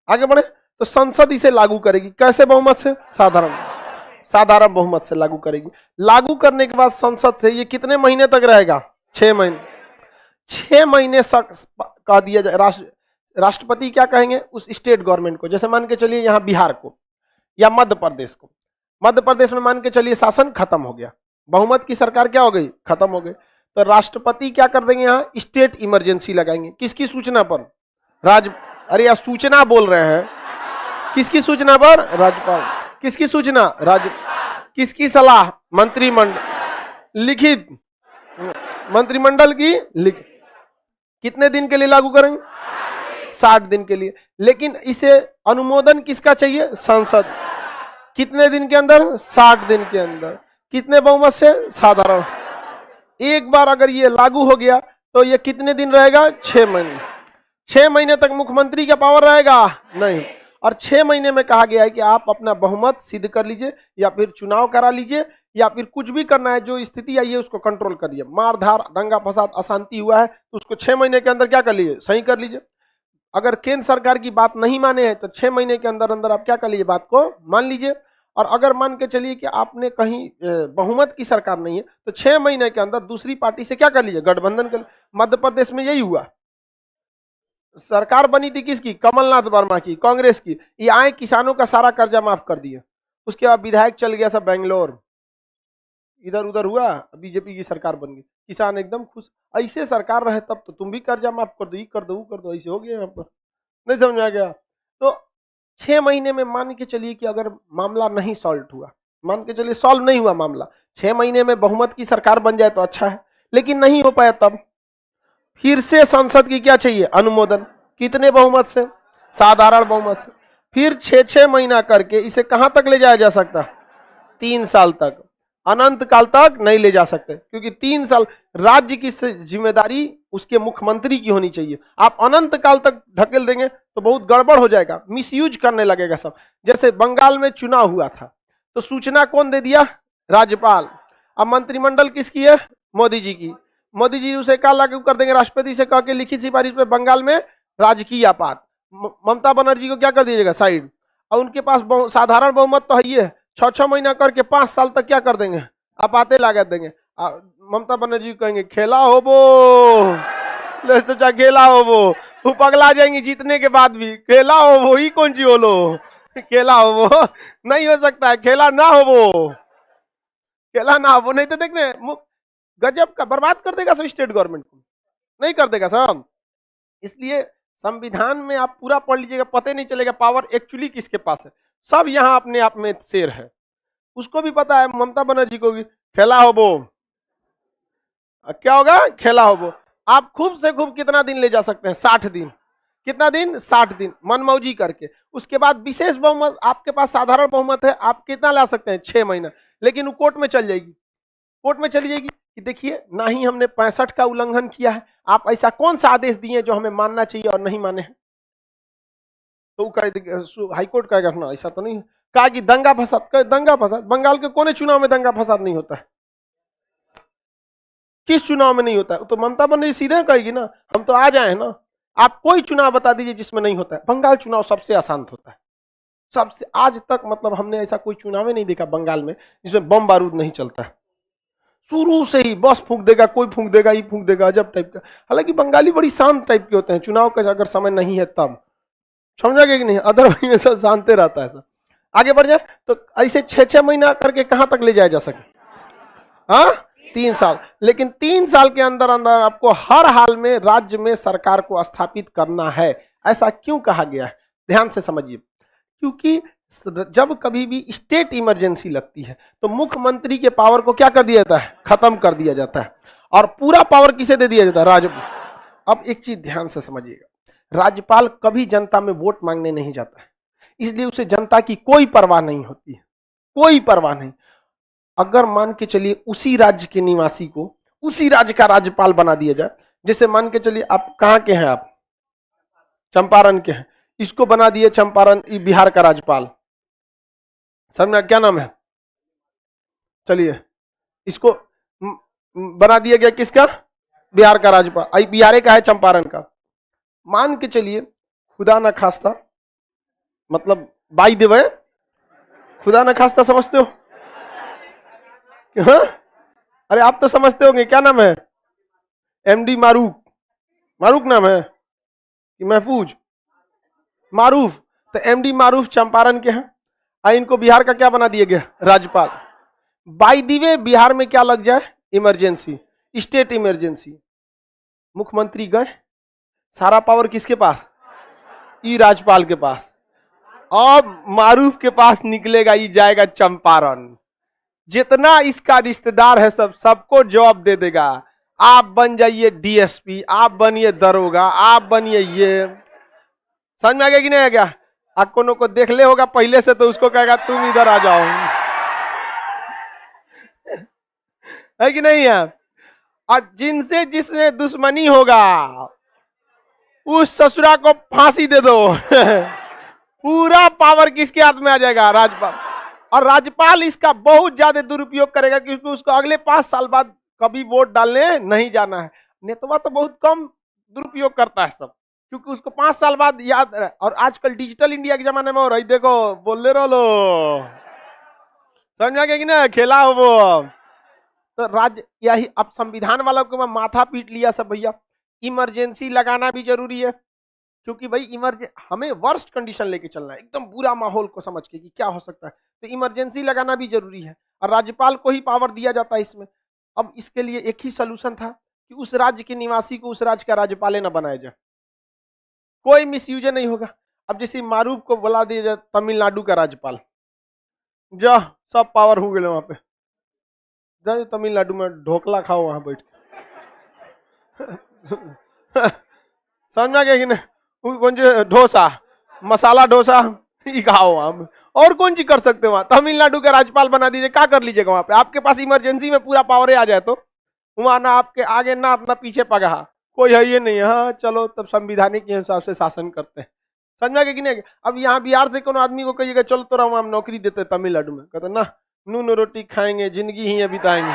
A: आगे बढ़े तो संसद इसे लागू करेगी, कैसे बहुमत से, साधारण बहुमत से लागू करेगी। लागू करने के बाद संसद से ये कितने महीने तक रहेगा, 6 महीने, 6 महीने कह दिया जाए। राष्ट्रपति क्या कहेंगे उस स्टेट गवर्नमेंट को, जैसे मान के चलिए यहाँ बिहार को या मध्य प्रदेश को, मध्य प्रदेश में मान के चलिए शासन खत्म हो गया, बहुमत की सरकार क्या हो गई, खत्म हो गई, तो राष्ट्रपति क्या कर देंगे, यहाँ स्टेट इमरजेंसी लगाएंगे, किसकी सूचना पर, अरे यार सूचना बोल रहे हैं, किसकी सूचना पर, राज्यपाल, किसकी सूचना, किसकी सलाह, मंत्रिमंडल, लिखित मंत्रिमंडल की लिखित, कितने दिन के लिए लागू करेंगे, 60 दिन के लिए, लेकिन इसे अनुमोदन किसका चाहिए, संसद, कितने दिन के अंदर, 60 दिन के अंदर, कितने बहुमत से, साधारण। एक बार अगर ये लागू हो गया तो ये कितने दिन रहेगा, 6 महीने, 6 महीने तक मुख्यमंत्री का पावर रहेगा नहीं, और 6 महीने में कहा गया है कि आप अपना बहुमत सिद्ध कर लीजिए या फिर चुनाव करा लीजिए या फिर कुछ भी करना है, जो स्थिति आई है उसको कंट्रोल करिए, मारधार दंगा फसाद अशांति हुआ है तो उसको 6 महीने के अंदर क्या कर लीजिए, सही कर लीजिए। अगर केंद्र सरकार की बात नहीं माने हैं तो 6 महीने के अंदर अंदर आप क्या कर लीजिए, बात को मान लीजिए। और अगर मान के चलिए कि आपने कहीं बहुमत की सरकार नहीं है तो 6 महीने के अंदर दूसरी पार्टी से क्या कर लीजिए, गठबंधन कर। मध्य प्रदेश में यही हुआ, सरकार बनी थी किसकी, कमलनाथ वर्मा की, कांग्रेस की, ये आए किसानों का सारा कर्जा माफ कर दिया, उसके बाद विधायक चल गया सब बेंगलोर, इधर उधर हुआ, बीजेपी की सरकार बन गई, किसान एकदम खुश। ऐसे सरकार रहे तब तो तुम भी कर्जा माफ कर दो, ये कर दो, वो कर दो, ऐसे हो गया यहाँ पर, नहीं समझ आ गया। तो 6 महीने में मान के चलिए कि अगर मामला नहीं सॉल्व हुआ, मान के चलिए सॉल्व नहीं हुआ मामला, 6 महीने में बहुमत की सरकार बन जाए तो अच्छा है, लेकिन नहीं हो पाया तब फिर से संसद की क्या चाहिए, अनुमोदन, कितने बहुमत से, साधारण बहुमत से, फिर 6-6 महीना करके इसे कहां तक ले जाया जा सकता, 3 साल तक, अनंत काल तक नहीं ले जा सकते, क्योंकि 3 साल राज्य की जिम्मेदारी उसके मुख्यमंत्री की होनी चाहिए। आप अनंत काल तक ढकेल देंगे तो बहुत गड़बड़ हो जाएगा, मिसयूज करने लगेगा सब। जैसे बंगाल में चुनाव हुआ था तो सूचना कौन दे दिया, राज्यपाल, अब मंत्रिमंडल किसकी है, मोदी जी की, मोदी जी उसे क्या लागू कर देंगे, राष्ट्रपति से कह के लिखित सिफारिश पे बंगाल में राजकीय आपात, ममता बनर्जी को क्या कर दीजिएगा साइड, और उनके पास साधारण बहुमत तो है ही है, 6-6 महीना करके 5 साल तक क्या कर देंगे, आपाते लागत देंगे। ममता बनर्जी कहेंगे खेला हो वो, ले सोचा खेला हो वो पगला जाएंगी जीतने के बाद भी, खेला हो वो ही कौन सी बोलो, खेला हो वो नहीं हो सकता है, खेला ना हो वो, खेला ना हो वो, नहीं तो देखने गजब का बर्बाद कर देगा सब स्टेट गवर्नमेंट को, नहीं कर देगा सब। इसलिए संविधान में आप पूरा पढ़ लीजिएगा, पता नहीं चलेगा पावर एक्चुअली किसके पास है, सब यहाँ अपने आप में शेर है, उसको भी पता है, ममता बनर्जी को भी, खेला हो वो, क्या होगा, खेला हो वो। आप खूब से खूब कितना दिन ले जा सकते हैं, 60 दिन, कितना दिन, 60 दिन मनमौजी करके, उसके बाद विशेष बहुमत, आपके पास साधारण बहुमत है, आप कितना ला सकते हैं, 6 महीना, लेकिन वो कोर्ट में चल जाएगी, कोर्ट में चली जाएगी कि देखिए ना ही हमने 65 का उल्लंघन किया है, आप ऐसा कौन सा आदेश दिए जो हमें मानना चाहिए और नहीं माने हैं, तो हाईकोर्ट कहेगा ना ऐसा तो नहीं, कहा कि दंगा फसाद, बंगाल के कोने चुनाव में दंगा फसाद नहीं होता है, किस चुनाव में नहीं होता है, तो ममता बनर्जी सीधे कहेगी ना, हम तो आ जाए ना, आप कोई चुनाव बता दीजिए जिसमें नहीं होता है, बंगाल चुनाव सबसे अशांत होता है, सबसे, आज तक मतलब हमने ऐसा कोई चुनाव ही नहीं देखा बंगाल में जिसमें बम बारूद नहीं चलता है, शुरू से ही बस फूंक देगा, कोई फूंक देगा, ये फूंक देगा, अजब टाइप का। हालांकि बंगाली बड़ी शांत टाइप के होते हैं, चुनाव का अगर समय नहीं है तब, समझा गया कि नहीं, अदरवाइज सब शांति रहता है सब। आगे बढ़ जाए तो ऐसे 6-6 महीना करके कहां तक ले जाया जा सके, हाँ 3 साल, लेकिन 3 साल के अंदर अंदर आपको हर हाल में राज्य में सरकार को स्थापित करना है। ऐसा क्यों कहा गया है, ध्यान से समझिए, क्योंकि जब कभी भी स्टेट इमरजेंसी लगती है तो मुख्यमंत्री के पावर को क्या कर दिया जाता है, खत्म कर दिया जाता है, और पूरा पावर किसे दे दिया जाता है, राज्यपाल। अब एक चीज ध्यान से समझिएगा, राज्यपाल कभी जनता में वोट मांगने नहीं जाता है, इसलिए उसे जनता की कोई परवाह नहीं होती है, कोई परवाह नहीं। अगर मान के चलिए उसी राज्य के निवासी को उसी राज्य का राज्यपाल बना दिया जाए, जैसे मान के चलिए आप कहाँ के हैं, आप चंपारण के हैं, इसको बना दिए चंपारण बिहार का राज्यपाल, समझना क्या नाम है, चलिए इसको बना दिया गया किसका, बिहार का राज्यपाल, आई बिहार का है चंपारण का। मान के चलिए खुदा न खास्ता, मतलब बाई द वे, खुदा न खास्ता समझते हो, हाँ? अरे आप तो समझते होंगे, क्या नाम है, एमडी मारूफ, मारूफ नाम है कि महफूज, मारूफ। तो एमडी मारूफ चंपारण के हैं, इनको बिहार का क्या बना दिया गया, राज्यपाल। बाई द वे बिहार में क्या लग जाए, इमरजेंसी, स्टेट इमरजेंसी, मुख्यमंत्री गए, सारा पावर किसके पास, ई राज्यपाल के पास। अब मारूफ के पास निकलेगा, ई जाएगा चंपारण, जितना इसका रिश्तेदार है सबको जॉब दे देगा, आप बन जाइए डीएसपी, आप बनिए दरोगा, आप बनिए ये, समझ में आ गया कि नहीं आ गया। अकोनो को देख ले होगा पहले से, तो उसको कहेगा तुम इधर आ जाओ, है कि नहीं है। और जिनसे जिसने दुश्मनी होगा उस ससुरा को फांसी दे दो पूरा पावर किसके हाथ में आ जाएगा, राज्यपाल। और राज्यपाल इसका बहुत ज्यादा दुरुपयोग करेगा, क्योंकि उसको अगले 5 साल बाद कभी वोट डालने नहीं जाना है। नेतवा तो बहुत कम दुरुपयोग करता है सब, क्योंकि उसको 5 साल बाद याद। और आजकल डिजिटल इंडिया के जमाने में हो रही, देखो बोल ले रहो, समझ गया कि ना, खेला हो वो। तो राज्य यही, अब संविधान वालों को माथा पीट लिया सब, भैया इमरजेंसी लगाना भी जरूरी है, क्योंकि भाई हमें वर्स्ट कंडीशन लेके चलना है, एकदम बुरा माहौल को समझ के कि क्या हो सकता है, तो इमरजेंसी लगाना भी जरूरी है, और राज्यपाल को ही पावर दिया जाता है इसमें। अब इसके लिए एक ही सोल्यूशन था कि उस राज्य के निवासी को उस राज्य का राज्यपाल न बनाया जाए, कोई मिसयूज नहीं होगा। अब जैसे मारूफ को बुला दिया जाए तमिलनाडु का राज्यपाल, जा सब पावर हो गए वहां पे, जाए तमिलनाडु में ढोकला खाओ वहां बैठ के समझा गया कि नहीं, कौन सी डोसा, मसाला डोसा ही खाओ वहां, और कौन चीज कर सकते हो वहां। तमिलनाडु का राज्यपाल बना दीजिए, क्या कर लीजिएगा वहां पे, आपके पास इमरजेंसी में पूरा पावर आ जाए तो वहां ना आपके आगे ना अपना पीछे पगहा, कोई है ये नहीं, हाँ चलो तब संविधानिक के हिसाब से शासन करते हैं, समझा गया कि नहीं। अब यहाँ बिहार से कोनो आदमी को कहिएगा चलो तो हम नौकरी देते तमिलनाडु में, कहते ना नून रोटी खाएंगे, जिंदगी ही बिताएंगे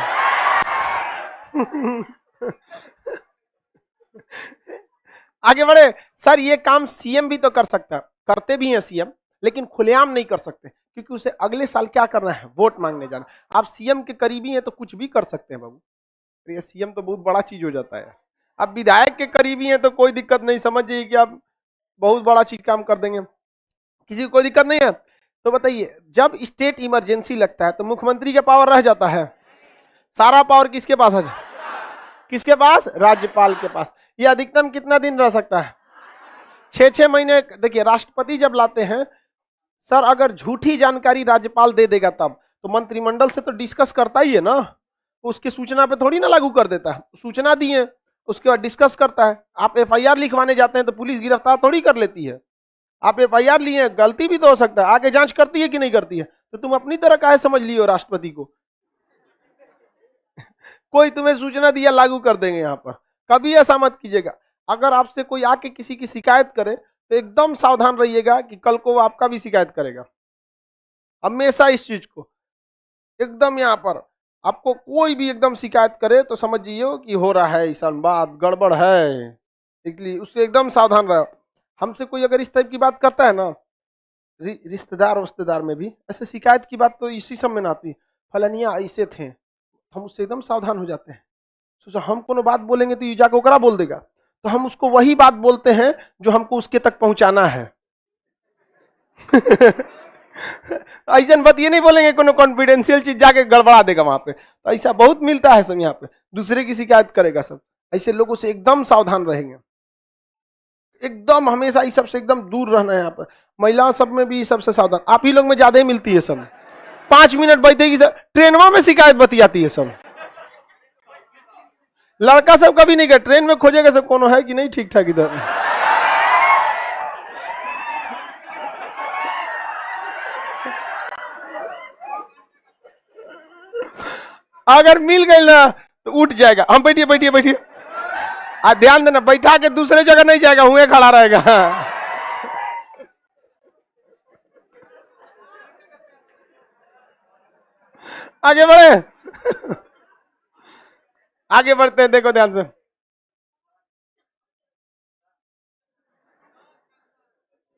A: आगे बढ़े। सर ये काम सीएम भी तो कर सकता है, करते भी हैं सीएम, लेकिन खुलेआम नहीं कर सकते, क्योंकि उसे अगले साल क्या करना है, वोट मांगने जाना। आप सीएम के करीबी हैं तो कुछ भी कर सकते हैं बाबू, ये सीएम तो बहुत बड़ा चीज हो जाता है। आप विधायक के करीबी हैं तो कोई दिक्कत नहीं, समझ जाइए कि आप बहुत बड़ा चीज काम कर देंगे, किसी को कोई दिक्कत नहीं है। तो बताइए जब स्टेट इमरजेंसी लगता है तो मुख्यमंत्री का पावर रह जाता है, सारा पावर किसके पास है, किसके पास, राज्यपाल के पास। ये अधिकतम कितना दिन रह सकता है, 6-6 महीने। देखिए राष्ट्रपति जब लाते हैं सर, अगर झूठी जानकारी राज्यपाल दे देगा तब तो मंत्रिमंडल से तो डिस्कस करता ही है ना, उसकी सूचना पे थोड़ी ना लागू कर देता है, सूचना दिए उसके बाद डिस्कस करता है। आप एफआईआर लिखवाने जाते हैं तो पुलिस गिरफ्तार थोड़ी कर लेती है, आप एफआईआर लिए, गलती भी तो हो सकता है, आगे जांच करती है कि नहीं करती है, तो तुम अपनी तरह काहे समझ लियो राष्ट्रपति को कोई तुम्हें सूचना दिया लागू कर देंगे। यहाँ पर कभी ऐसा मत कीजिएगा। अगर आपसे कोई आके किसी की शिकायत करे तो एकदम सावधान रहिएगा कि कल को वो आपका भी शिकायत करेगा, हमेशा इस चीज को एकदम, यहाँ पर आपको कोई भी एकदम शिकायत करे तो समझिए कि हो रहा है ऐसा बात, गड़बड़ है, इसलिए उससे एकदम सावधान रहो। हमसे कोई अगर इस टाइप की बात करता है ना, रिश्तेदार में भी ऐसे शिकायत की बात तो इसी सब में ना आती, फलानिया ऐसे थे, हम उससे एकदम सावधान हो जाते हैं। सोचो हम कोनो बात बोलेंगे तो ये जाके ओकरा बोल देगा, तो हम उसको वही बात बोलते हैं जो हमको उसके तक पहुंचाना है ऐसा बात ये नहीं बोलेंगे कोनो कॉन्फिडेंशियल चीज जाके गड़बड़ा देगा वहां पे, तो ऐसा बहुत मिलता है सब, यहाँ पे दूसरे की शिकायत करेगा सब। ऐसे लोगों से एकदम सावधान रहेंगे, एकदम हमेशा इस सबसे एकदम दूर रहना है। यहाँ पर महिला सब में भी सबसे सावधान, आप ही लोग में ज्यादा ही मिलती है सब। 5 मिनट बैठेगी सर, ट्रेनवा में शिकायत बतियाती है सब। लड़का सब कभी नहीं गया, ट्रेन में खोजेगा सब कौन है कि नहीं ठीक ठाक इधर। अगर मिल गई ना तो उठ जाएगा, हम बैठिए बैठिए बैठिए, ध्यान देना, बैठा के दूसरे जगह नहीं जाएगा, हुए खड़ा रहेगा। आगे बढ़े, आगे बढ़ते हैं, देखो ध्यान से,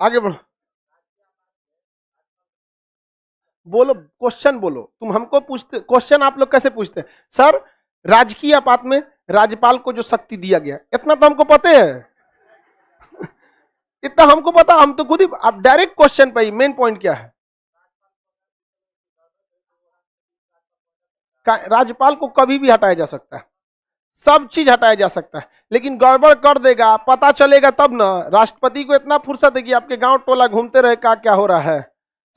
A: आगे बढ़ो, बोलो क्वेश्चन बोलो, तुम हमको पूछते क्वेश्चन, आप लोग कैसे पूछते हैं सर? राजकीय आपात में राज्यपाल को जो शक्ति दिया गया, इतना तो हमको पता है, इतना हमको पता, हम तो खुद ही, आप डायरेक्ट क्वेश्चन पे ही, मेन पॉइंट क्या है? राज्यपाल को कभी भी हटाया जा सकता है, सब चीज हटाया जा सकता है, लेकिन गड़बड़ कर देगा, पता चलेगा तब ना। राष्ट्रपति को इतना फुर्सत है कि आपके गांव टोला घूमते रहे क्या हो रहा है,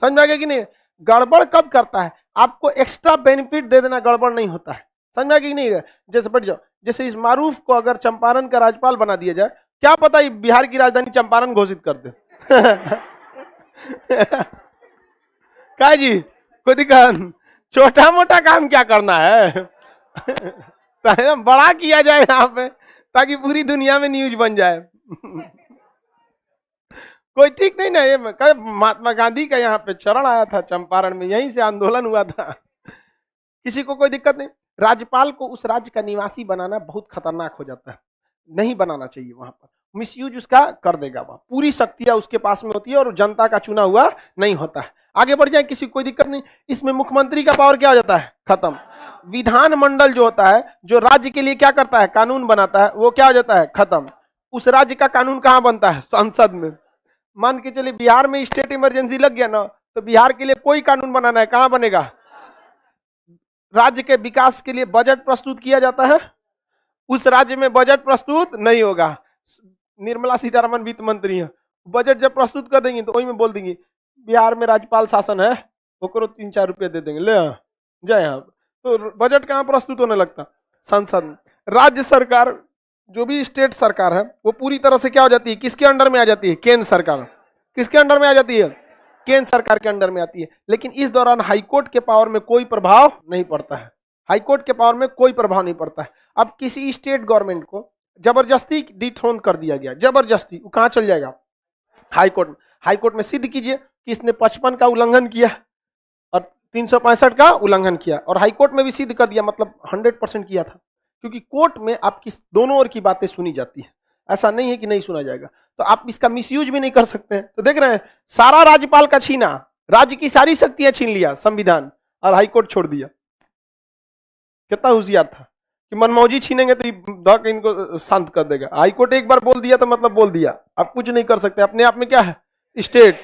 A: समझ में आ गया कि नहीं? गड़बड़ कब करता है? आपको एक्स्ट्रा बेनिफिट दे देना गड़बड़ नहीं होता है, समझ में आ गया कि नहीं? जैसे बैठ जाओ, जैसे इस मारूफ को अगर चंपारण का राज्यपाल बना दिया जाए, क्या पता बिहार की राजधानी चंपारण घोषित कर दे। क्या जी, कोई दिक्कत? छोटा मोटा काम क्या करना है, बड़ा किया जाए यहाँ पे, ताकि पूरी दुनिया में न्यूज बन जाए। कोई ठीक नहीं ना, ये महात्मा गांधी का यहाँ पे चरण आया था चंपारण में, यहीं से आंदोलन हुआ था, किसी को कोई दिक्कत नहीं। राज्यपाल को उस राज्य का निवासी बनाना बहुत खतरनाक हो जाता है, नहीं बनाना चाहिए, वहां पर मिसयूज उसका कर देगा, वह पूरी शक्तियां उसके पास में होती है और जनता का चुना हुआ नहीं होता है। आगे बढ़ जाए, किसी को कोई दिक्कत नहीं। इसमें मुख्यमंत्री का पावर क्या हो जाता है? खत्म। विधानमंडल जो होता है, जो राज्य के लिए क्या करता है, कानून बनाता है, वो क्या हो जाता है? खत्म। उस राज्य का कानून कहां बनता है? संसद में। मान के चलिए बिहार में स्टेट इमरजेंसी लग गया ना, तो बिहार के लिए कोई कानून बनाना है, कहां बनेगा? राज्य के विकास के लिए बजट प्रस्तुत किया जाता है, उस राज्य में बजट प्रस्तुत नहीं होगा। निर्मला सीतारमन वित्त मंत्री है, बजट जब प्रस्तुत कर देंगे तो वही में बोल देंगे बिहार में राज्यपाल शासन है, वो करो 3-4 रुपये दे देंगे, ले जय यहाँ। तो बजट कहाँ प्रस्तुत होने लगता? संसद में। राज्य सरकार, जो भी स्टेट सरकार है, वो पूरी तरह से क्या हो जाती है? किसके अंडर में आ जाती है? केंद्र सरकार। किसके अंडर में आ जाती है? केंद्र सरकार के अंडर में आती है। लेकिन इस दौरान हाईकोर्ट के पावर में कोई प्रभाव नहीं पड़ता है, हाईकोर्ट के पावर में कोई प्रभाव नहीं पड़ता है। अब किसी स्टेट गवर्नमेंट को जबरदस्ती डिथ्रोन कर दिया गया, जबरदस्ती, वो कहां चल जाएगा? हाईकोर्ट में। हाईकोर्ट में सिद्ध कीजिए कि इसने 55 का उल्लंघन किया और 365 का उल्लंघन किया, और हाईकोर्ट में भी सिद्ध कर दिया, मतलब 100% किया था, क्योंकि कोर्ट में आपकी दोनों ओर की बातें सुनी जाती है, ऐसा नहीं है कि नहीं सुना जाएगा। तो आप इसका मिसयूज भी नहीं कर सकते हैं। तो देख रहे हैं, सारा राज्यपाल का छीना, राज्य की सारी शक्तियां छीन लिया संविधान, और हाईकोर्ट छोड़ दिया। कितना होशियार था कि मनमौजी छीनेंगे तो इनको शांत कर देगा। हाईकोर्ट एक बार बोल दिया तो मतलब बोल दिया, आप कुछ नहीं कर सकते। अपने आप में क्या है? स्टेट।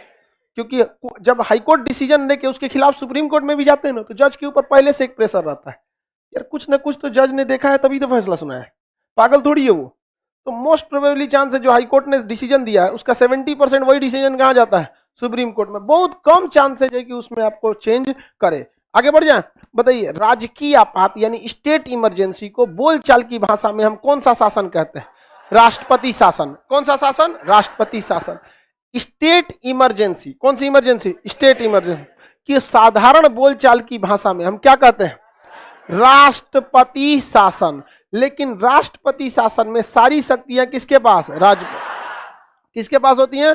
A: क्योंकि जब हाईकोर्ट डिसीजन लेके उसके खिलाफ सुप्रीम कोर्ट में भी जाते हैं ना, तो जज के ऊपर पहले से एक प्रेशर रहता है, यार कुछ ना कुछ तो जज ने देखा है तभी तो फैसला सुनाया है, पागल थोड़ी है वो। तो मोस्ट प्रोबेबली चांस है जो हाईकोर्ट ने डिसीजन दिया है उसका 70% वही डिसीजन कहां जाता है? सुप्रीम कोर्ट में। बहुत कम चांसेज है कि उसमें आपको चेंज करे। आगे बढ़ जाए, बताइए, राजकीय आपात यानी स्टेट इमरजेंसी को बोलचाल की भाषा में हम कौन सा शासन कहते हैं? राष्ट्रपति शासन। कौन सा शासन? राष्ट्रपति शासन। स्टेट इमरजेंसी, कौन सी इमरजेंसी? स्टेट इमरजेंसी की साधारण बोलचाल की भाषा में हम क्या कहते हैं? राष्ट्रपति शासन। लेकिन राष्ट्रपति शासन में सारी शक्तियां किसके पास? किसके पास होती हैं?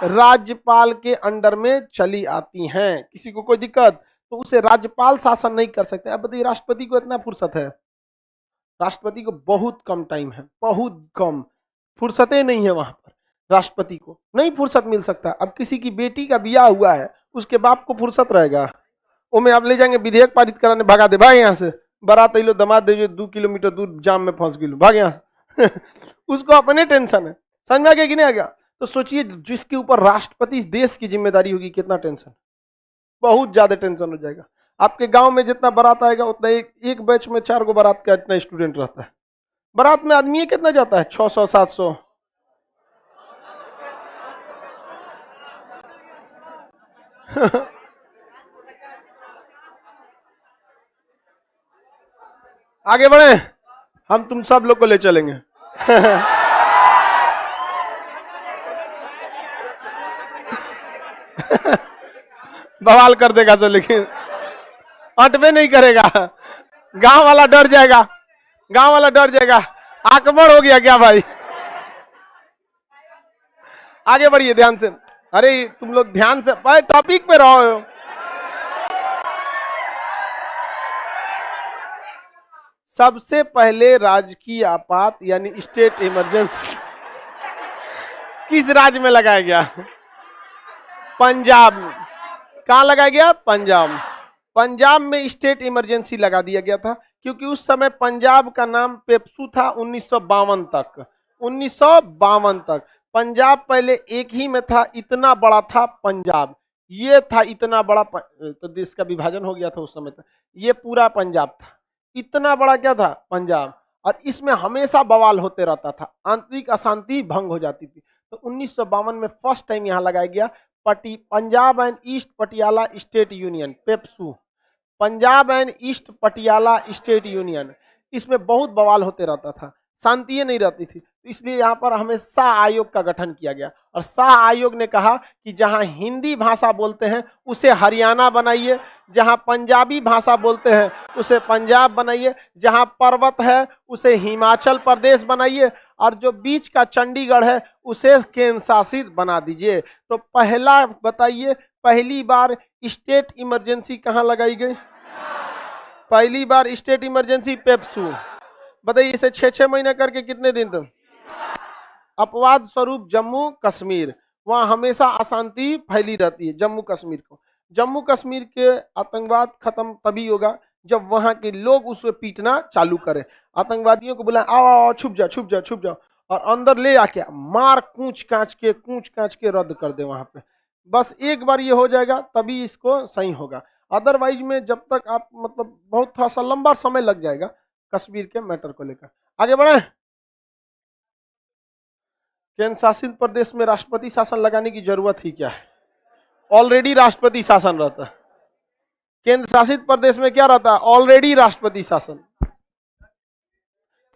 A: राज्यपाल के अंडर में चली आती हैं। किसी को कोई दिक्कत? तो उसे राज्यपाल शासन नहीं कर सकते। अब बताइए, राष्ट्रपति को इतना फुर्सत है? राष्ट्रपति को बहुत कम टाइम है, बहुत कम, फुर्सतें नहीं है वहां पर। राष्ट्रपति को नहीं फुर्सत मिल सकता। अब किसी की बेटी का ब्याह हुआ है, उसके बाप को फुर्सत रहेगा? वो में आप ले जाएंगे विधेयक पारित कराने, भगा दे भाई यहाँ से, बारात लो, दमाद दे, 2 किलोमीटर दूर जाम में फंस गई, भाग यहाँ से। उसको अपने टेंशन है, समझ में आ गया कि नहीं आ गया? तो सोचिए, जिसके ऊपर राष्ट्रपति देश की जिम्मेदारी होगी, कितना टेंशन, बहुत ज्यादा टेंशन हो जाएगा। आपके गांव में जितना बारात आएगा उतना एक बैच में 4 गो बारात का इतना स्टूडेंट रहता है। बारात में आदमी कितना जाता है? 600-700। आगे बढ़े, हम तुम सब लोग को ले चलेंगे। बवाल कर देगा तो, लेकिन अटवे नहीं करेगा। गांव वाला डर जाएगा, गांव वाला डर जाएगा। आक्रमण हो गया क्या भाई? आगे बढ़िए ध्यान से। अरे तुम लोग ध्यान से भाई टॉपिक पे रहो। सबसे पहले राजकीय आपात यानी स्टेट इमरजेंसी किस राज्य में लगाया गया? पंजाब। कहां लगाया गया? पंजाब। पंजाब में स्टेट इमरजेंसी लगा दिया गया था, क्योंकि उस समय पंजाब का नाम पेप्सू था 1952 तक। 1952 तक पंजाब पहले एक ही में था, इतना बड़ा था पंजाब। ये था इतना बड़ा तो देश का विभाजन हो गया था उस समय तक। ये पूरा पंजाब था, इतना बड़ा क्या था? पंजाब। और इसमें हमेशा बवाल होते रहता था, आंतरिक अशांति भंग हो जाती थी। तो 1952 में फर्स्ट टाइम यहाँ लगाया गया Punjab and east Patiala state union, PEPSU. Punjab and east Patiala state union. इसमें बहुत बवाल होते रहता था, शांति नहीं रहती थी, तो इसलिए यहाँ पर हमें शाह आयोग का गठन किया गया। और शाह आयोग ने कहा कि जहाँ हिंदी भाषा बोलते हैं उसे हरियाणा बनाइए, जहाँ पंजाबी भाषा बोलते हैं उसे पंजाब बनाइए, जहाँ पर्वत है उसे हिमाचल प्रदेश बनाइए, और जो बीच का चंडीगढ़ है उसे केंद्र शासित बना दीजिए। तो पहला बताइए, पहली बार स्टेट इमरजेंसी कहाँ लगाई गई? पहली बार स्टेट इमरजेंसी पेप्सू। बताइए इसे 6-6 महीने करके कितने दिन तक? अपवाद स्वरूप जम्मू कश्मीर, वहां हमेशा अशांति फैली रहती है। जम्मू कश्मीर को, जम्मू कश्मीर के आतंकवाद खत्म तभी होगा जब वहां के लोग उसे पीटना चालू करें। आतंकवादियों को बुलाए, आओ आओ छुप जाओ छुप जाओ छुप जाओ, और अंदर ले आके मार कूच कांच के रद्द कर दे वहां पे। बस एक बार ये हो जाएगा तभी इसको सही होगा, अदरवाइज में जब तक आप मतलब बहुत थोड़ा सा लंबा समय लग जाएगा कश्मीर के मैटर को लेकर। आगे बढ़े। केंद्र शासित प्रदेश में राष्ट्रपति शासन लगाने की जरूरत ही क्या है? ऑलरेडी राष्ट्रपति शासन रहता है। केंद्र शासित प्रदेश में क्या रहता है? ऑलरेडी राष्ट्रपति शासन।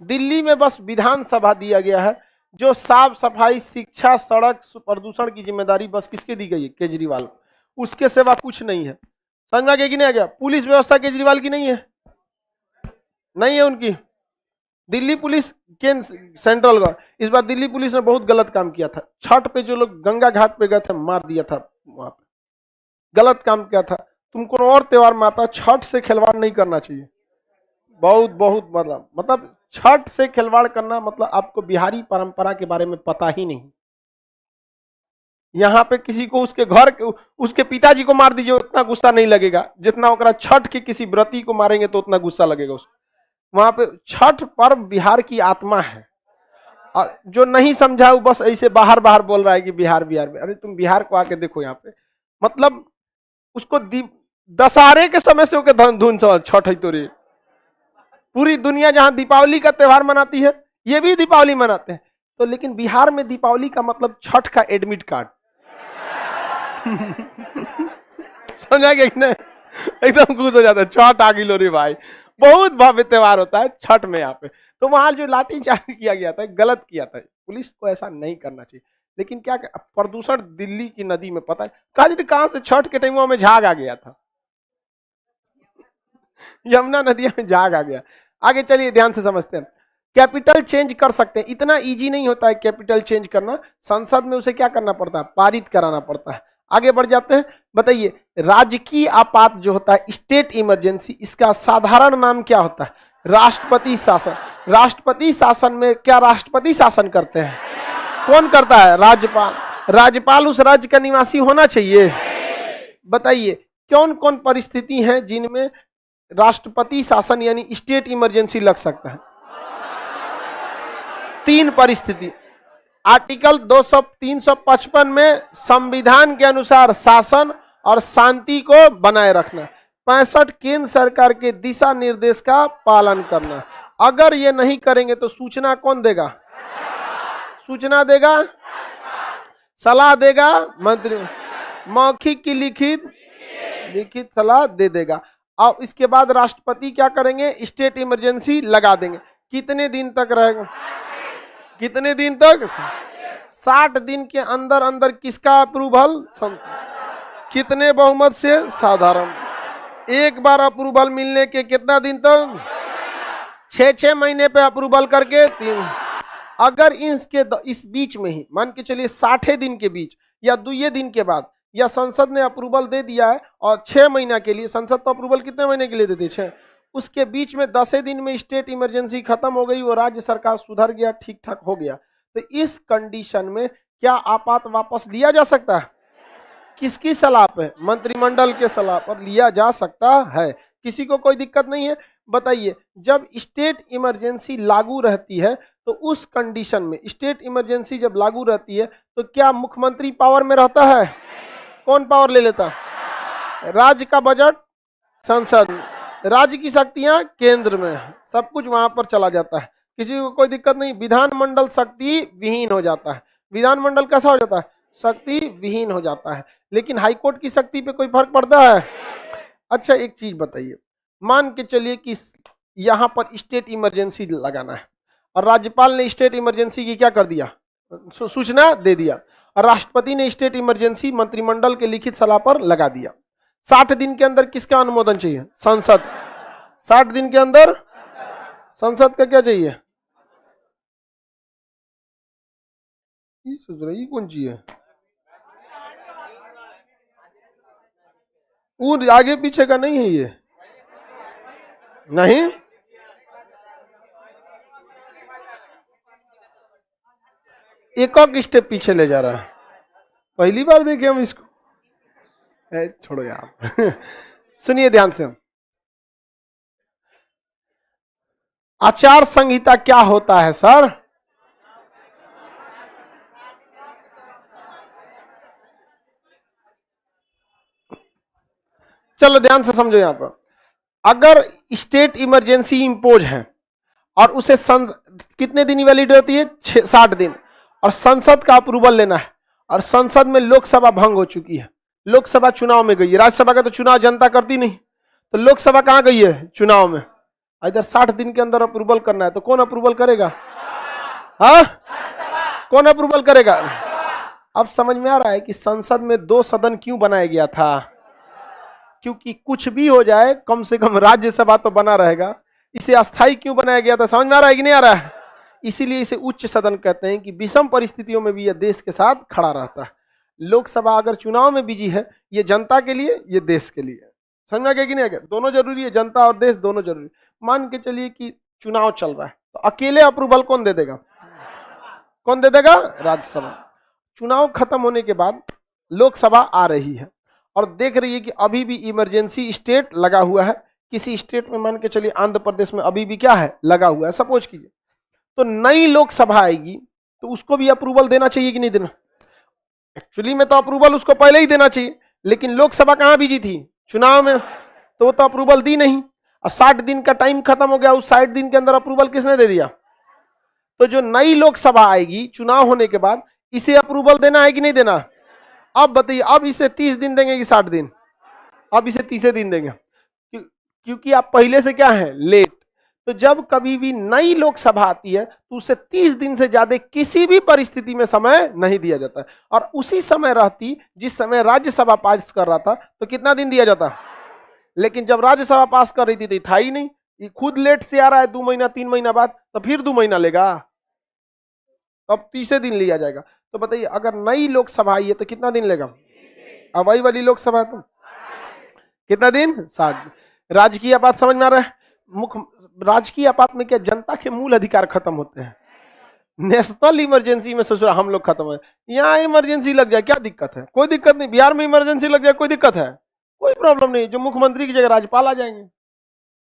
A: दिल्ली में बस विधानसभा दिया गया है, जो साफ सफाई, शिक्षा, सड़क, प्रदूषण की जिम्मेदारी बस किसके दी गई है? केजरीवाल। उसके सिवा कुछ नहीं है। समझ में आ गया कि नहीं आ गया? पुलिस व्यवस्था केजरीवाल की नहीं है, नहीं है उनकी। दिल्ली पुलिस केंद्र सेंट्रल का। इस बार दिल्ली पुलिस ने बहुत गलत काम किया था। छठ पे जो लोग गंगा घाट पे गए थे मार दिया था, वहां पे गलत काम किया था। तुमको और त्योहार में आता, छठ से खिलवाड़ नहीं करना चाहिए। बहुत बहुत मतलब छठ से खिलवाड़ करना मतलब आपको बिहारी परंपरा के बारे में पता ही नहीं। यहाँ पे किसी को उसके घर उसके पिताजी को मार दीजिए, उतना गुस्सा नहीं लगेगा जितना ओकरा छठ के किसी व्रती को मारेंगे तो उतना गुस्सा लगेगा उसको। वहां पे छठ पर्व बिहार की आत्मा है, और जो नहीं समझा वो बस ऐसे बाहर बाहर बोल रहा है कि बिहार बिहार में। अरे तुम बिहार को आके देखो, यहाँ पे मतलब उसको दशहरे के समय से ओके धुन छठ है तो रे। पूरी दुनिया जहां दीपावली का त्योहार मनाती है, ये भी दीपावली मनाते हैं, तो लेकिन बिहार में दीपावली का मतलब छठ का एडमिट कार्ड। समझा गया कि नहीं? एकदम खुश हो जाता है, छठ आ गई लो रे भाई। बहुत भव्य त्योहार होता है छठ में यहाँ पे। तो वहां जो लाठीचार्ज किया गया था गलत किया था, पुलिस को ऐसा नहीं करना चाहिए। लेकिन क्या प्रदूषण दिल्ली की नदी में पता है कहां से छठ के टाइम में झाग आ गया था, यमुना नदी में झाग आ गया। आगे चलिए ध्यान से समझते हैं। कैपिटल चेंज कर सकते हैं, इतना इजी नहीं होता है कैपिटल चेंज करना। संसद में उसे क्या करना पड़ता है? पारित कराना पड़ता है। आगे बढ़ जाते हैं। बताइए राजकीय आपात जो होता है, स्टेट इमरजेंसी, इसका साधारण नाम क्या होता है? राष्ट्रपति शासन। राष्ट्रपति शासन में क्या राष्ट्रपति शासन करते हैं? कौन करता है? राज्यपाल। राज्यपाल उस राज्य का निवासी होना चाहिए। बताइए कौन कौन परिस्थिति है जिनमें राष्ट्रपति शासन यानी स्टेट इमरजेंसी लग सकता है? 3 परिस्थिति। आर्टिकल 355 में संविधान के अनुसार शासन और शांति को बनाए रखना। 65 केंद्र सरकार के दिशा निर्देश का पालन करना। अगर ये नहीं करेंगे तो सूचना कौन देगा? सूचना देगा, सलाह देगा मंत्री। मौखिक की लिखित लिखित सलाह दे देगा। अब इसके बाद राष्ट्रपति क्या करेंगे, स्टेट इमरजेंसी लगा देंगे। कितने दिन तक रहेगा, कितने दिन तक, 60 दिन के अंदर अंदर किसका अप्रूवल, कितने बहुमत से, साधारण। एक बार अप्रूवल मिलने के कितना दिन तक, 6 महीने पे अप्रूवल करके 3। अगर इस बीच में ही मान के चलिए 60 दिन के बीच या 2 दिन के बाद या संसद ने अप्रूवल दे दिया है और 6 महीना के लिए, संसद तो अप्रूवल कितने महीने के लिए देती है, 6, उसके बीच में 10 दिन में स्टेट इमरजेंसी खत्म हो गई, वो राज्य सरकार सुधर गया, ठीक ठाक हो गया, तो इस कंडीशन में क्या आपात वापस लिया जा सकता है? किसकी सलाह पे, मंत्रिमंडल के सलाह पर लिया जा सकता है, किसी को कोई दिक्कत नहीं है। बताइए, जब स्टेट इमरजेंसी लागू रहती है तो उस कंडीशन में, स्टेट इमरजेंसी जब लागू रहती है तो क्या मुख्यमंत्री पावर में रहता है? कौन पावर ले लेता? राज्य का बजट संसद, राज्य की शक्तियां केंद्र में, सब कुछ वहां पर चला जाता है, किसी को कोई दिक्कत नहीं। विधानमंडल शक्ति विहीन हो जाता है, विधानमंडल कैसा हो जाता है? शक्ति विहीन हो जाता है। लेकिन हाईकोर्ट की शक्ति पे कोई फर्क पड़ता है? अच्छा एक चीज बताइए, मान के चलिए कि यहाँ पर स्टेट इमरजेंसी लगाना है और राज्यपाल ने स्टेट इमरजेंसी की क्या कर दिया, सूचना दे दिया, और राष्ट्रपति ने स्टेट इमरजेंसी मंत्रिमंडल के लिखित सलाह पर लगा दिया। 60 दिन के अंदर किसका अनुमोदन चाहिए? संसद। 60 दिन के अंदर संसद का क्या चाहिए? ये कौन चीज है? वो आगे पीछे का नहीं है, ये नहीं, एक स्टेप पीछे ले जा रहा है, पहली बार देखे हम इसको। छोड़ो यार सुनिए ध्यान से, आचार संहिता क्या होता है सर? चलो ध्यान से समझो, यहां पर अगर स्टेट इमरजेंसी इंपोज है और उसे कितने दिन वैलिड होती है? 60 दिन, और संसद का अप्रूवल लेना है, और संसद में लोकसभा भंग हो चुकी है, लोकसभा चुनाव में गई है, राज्यसभा का तो चुनाव जनता करती नहीं, तो लोकसभा कहां गई है? चुनाव में। इधर 60 दिन के अंदर अप्रूवल करना है, तो कौन अप्रूवल करेगा? हाँ, कौन अप्रूवल करेगा? अब समझ में आ रहा है कि संसद में 2 सदन क्यों बनाया गया था? क्योंकि कुछ भी हो जाए कम से कम राज्यसभा तो बना रहेगा। इसे अस्थायी क्यों बनाया गया था? समझ में आ रहा है कि नहीं आ रहा है? इसीलिए इसे उच्च सदन कहते हैं कि विषम परिस्थितियों में भी यह देश के साथ खड़ा रहता है। लोकसभा अगर चुनाव में बिजी है, ये जनता के लिए, ये देश के लिए। समझ में आ गया कि नहीं आ गया? दोनों जरूरी है, जनता और देश दोनों जरूरी। मान के चलिए कि चुनाव चल रहा है, तो अकेले अप्रूवल कौन दे देगा? कौन दे देगा? राज्यसभा। चुनाव खत्म होने के बाद लोकसभा आ रही है और देख रही है कि अभी भी इमरजेंसी स्टेट लगा हुआ है, किसी स्टेट में मान के चलिए आंध्र प्रदेश में अभी भी क्या है? लगा हुआ है, सपोज कीजिए। तो नई लोकसभा आएगी तो उसको भी अप्रूवल देना चाहिए कि नहीं देना? एक्चुअली में तो अप्रूवल उसको पहले ही देना चाहिए, लेकिन लोकसभा कहां बिजी थी? चुनाव में, तो वो तो अप्रूवल दी नहीं, और 60 दिन का टाइम खत्म हो गया, उस 60 दिन के अंदर अप्रूवल किसने दे दिया? तो जो नई लोकसभा आएगी चुनाव होने के बाद, इसे अप्रूवल देना है कि नहीं देना? अब बताइए, अब इसे 30 दिन देंगे कि 60 दिन? अब इसे 30 दिन देंगे, क्योंकि आप पहले से क्या है? लेट। तो जब कभी भी नई लोकसभा आती है तो उसे 30 दिन से ज्यादा किसी भी परिस्थिति में समय नहीं दिया जाता है, और उसी समय रहती जिस समय राज्यसभा पास कर रहा था, तो कितना दिन दिया जाता? लेकिन जब राज्यसभा पास कर रही थी तो था ही नहीं, ये खुद लेट से आ रहा है, 2 महीना 3 महीना बाद, तो फिर 2 महीना लेगा, तब 30 दिन लिया जाएगा। तो बताइए, अगर नई लोकसभा आई है तो कितना दिन लेगा? अब वही वाली लोकसभा तो कितना दिन? 60। राजकीय आपात समझ में आ रहा है? मुख्य राजकीय आपात में क्या जनता के मूल अधिकार खत्म होते हैं। नेशनल इमरजेंसी में सोच रहा हम लोग खत्म है, यहाँ इमरजेंसी लग जाए क्या दिक्कत है? कोई दिक्कत नहीं। बिहार में इमरजेंसी लग जाए कोई दिक्कत है? कोई प्रॉब्लम नहीं। जो मुख्यमंत्री की जगह राज्यपाल आ जाएंगे,